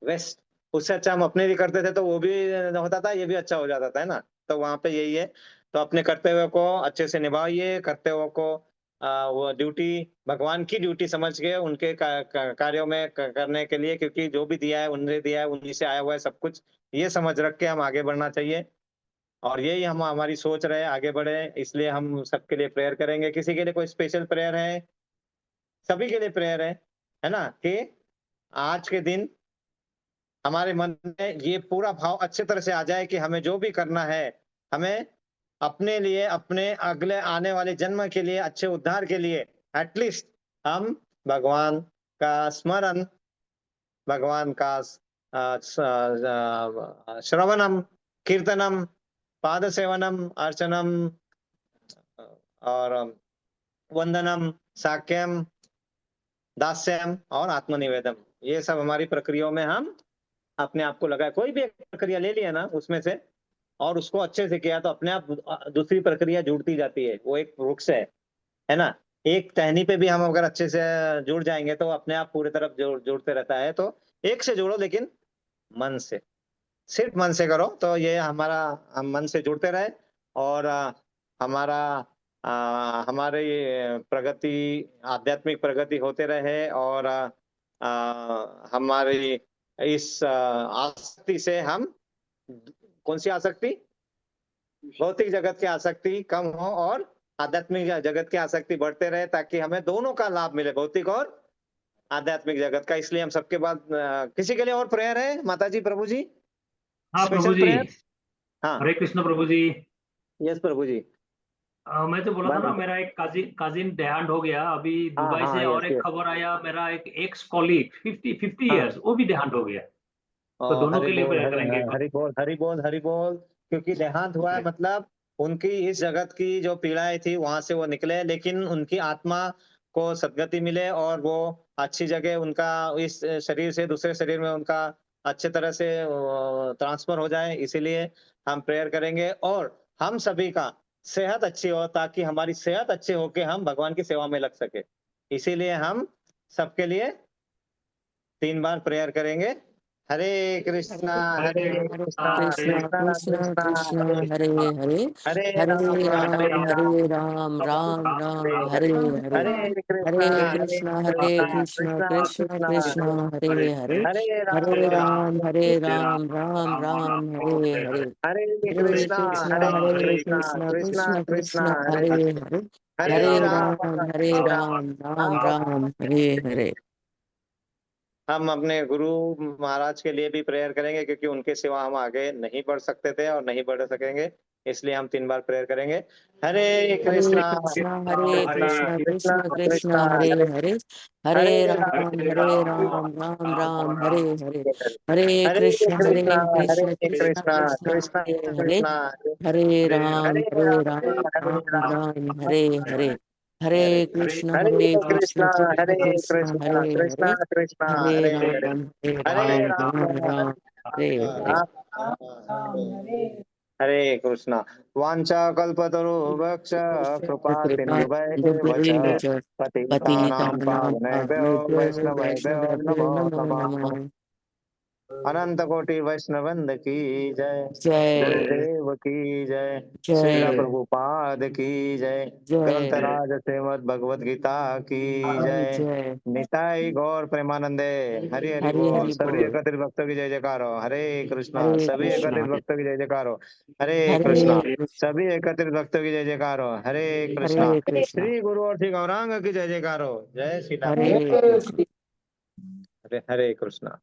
वेस्ट। उससे अच्छा हम अपने लिए करते थे तो वो भी होता था, ये भी अच्छा हो जाता था, है ना। तो वहां पे यही है। तो अपने कर्तव्य को अच्छे से निभाइए। कर्तव्यों को वो ड्यूटी भगवान की ड्यूटी समझ के उनके कार्यों में करने के लिए, क्योंकि जो भी दिया है उन्हें दिया है, उन्हीं से आया हुआ है सब कुछ, ये समझ रख के हम आगे बढ़ना चाहिए। और यही हम हमारी सोच रहे आगे बढ़े, इसलिए हम सबके लिए प्रेयर करेंगे। किसी के लिए कोई स्पेशल प्रेयर है? सभी के लिए प्रेयर है ना, कि आज के दिन हमारे मन में ये पूरा भाव अच्छे तरह से आ जाए कि हमें जो भी करना है, हमें अपने लिए, अपने अगले आने वाले जन्म के लिए, अच्छे उद्धार के लिए एटलीस्ट हम भगवान का स्मरण, भगवान का श्रवणम, कीर्तनम, पाद सेवनम, अर्चनम और वंदनम, साक्यम, दास्यम और आत्मनिवेदन, ये सब हमारी प्रक्रियाओं में हम अपने आप को लगाए। कोई भी एक प्रक्रिया ले लिया ना उसमें से और उसको अच्छे से किया तो अपने आप दूसरी प्रक्रिया जुड़ती जाती है। वो एक वृक्ष है ना। एक टहनी पे भी हम अगर अच्छे से जुड़ जाएंगे तो अपने आप पूरी तरफ जुड़ते रहता है। तो एक से जुड़ो, लेकिन मन से, सिर्फ मन से करो तो ये हमारा, हम मन से जुड़ते रहे और हमारा हमारी प्रगति, आध्यात्मिक प्रगति होते रहे और हमारी इस आसक्ति से हम, कौन सी आसक्ति? भौतिक जगत की आसक्ति कम हो और आध्यात्मिक जगत की आसक्ति बढ़ते रहे, ताकि हमें दोनों का लाभ मिले, भौतिक और आध्यात्मिक जगत का। इसलिए हम सबके बाद किसी के लिए और प्रेयर है? माता जी, प्रभु जी, हाँ प्रभु स्पेशल जी, प्रेयर? हाँ, हरे कृष्ण प्रभु जी। यस प्रभु जी। मैं तो बोला था ना, बन- मेरा एक काजिन देहांत हो गया अभी हाँ दुबई हाँ, से, और यस एक यस। खबर आया, मेरा एक एक्स कॉलीग 50 हाँ, इयर्स वो भी देहांत हो गया। तो दोनों हरि के लिए बोल, प्रेयर करेंगे एक बार। हरि बोल, हरि बोल, हरि बोल। क्योंकि देहांत हुआ है मतलब उनकी इस जगत की जो पीड़ाएं थी वहां से वो निकले, लेकिन उनकी आत्मा को सद्गति मिले और वो अच्छी जगह, उनका इस शरीर से दूसरे शरीर में उनका अच्छे तरह से ट्रांसफर हो जाए। इसीलिए हम प्रेयर करेंगे और हम सभी का सेहत अच्छी हो, ताकि हमारी सेहत अच्छी होके हम भगवान की सेवा में लग सके। इसीलिए हम सबके लिए 3 बार प्रेयर करेंगे। हरे कृष्णा, हरे हरे कृष्णा, कृष्णा कृष्णा कृष्णा कृष्णा, कृष्णा हरे हरे कृष्णा, हरे, हरे हरे राम, राम हरे हरे राम, राम, राम राम हरे हरे हरे, हरे। हरे कृष्णा, हरे हरे कृष्णा कृष्णा, कृष्ण कृष्णा कृष्ण कृष्णा, कृष्ण हरे हरे, हरे हरे राम, राम राम राम हरे हरे। हरे हरे कृष्णा, कृष्णा हरे कृष्णा, कृष्णा कृष्ण कृष्णा, कृष्ण हरे हरे हरे, हरे, हरे हरे राम, राम राम राम। राम हरे हरे। हम अपने गुरु महाराज के लिए भी प्रेयर करेंगे, क्योंकि उनके सिवा हम आगे नहीं बढ़ सकते थे और नहीं बढ़ सकेंगे। इसलिए हम 3 बार प्रेयर करेंगे। हरे हरे कृष्णा, कृष्णा कृष्णा कृष्ण कृष्णा, कृष्ण कृष्णा हरे हरे, हरे, हरे हरे राम राम हरे हरे। हरे हरे कृष्ण कृष्णा, हरे कृष्ण कृष्णा, कृष्ण कृष्णा हरे हरे, कृष्णा, हरे हरे राम हरे राम हरे हरे। हरे कृष्ण कृष्णा, हरे कृष्ण कृष्णा, हरे कृष्णा हरे, कृष्णा, हरे हरे हरे, राम हरे राम हरे हरे। हरे कृष्णा। वाञ्छा कल्पतरुभ्यश्च कृपा कृपा सिन्धुभैर्वच दुर्गेन्द्र च पतितानां पतितानां पावनेभ्यो पावनेभ्यो वैष्णवेभ्यो वैष्णवेभ्यो नमो नमो नमः। नमः। अनंत कोटि वैष्णवंद की जय, जय गुरुदेव की जय, श्रीला जय प्रभुपाद की जय, जय ग्रंथराज श्रीमद् भगवद गीता की जय, जय। निताई गौर प्रेमानंदे, हरि हरि हरि बोल। हरि सभी बोल। एकत्रित भक्तों की जय जयकार हो। हरे कृष्णा। हरे सभी कृष्णा एकत्रित भक्तों की जय जयकार हो। हरे हरे कृष्णा। कृष्णा सभी एकत्रित भक्तों की जय जयकार हो। हरे कृष्णा। हरे कृष्णा श्री गुरु और श्री गौरांग की जय जयकार हो। जय श्री राम। हरे कृष्णा। हरे हरे कृष्णा।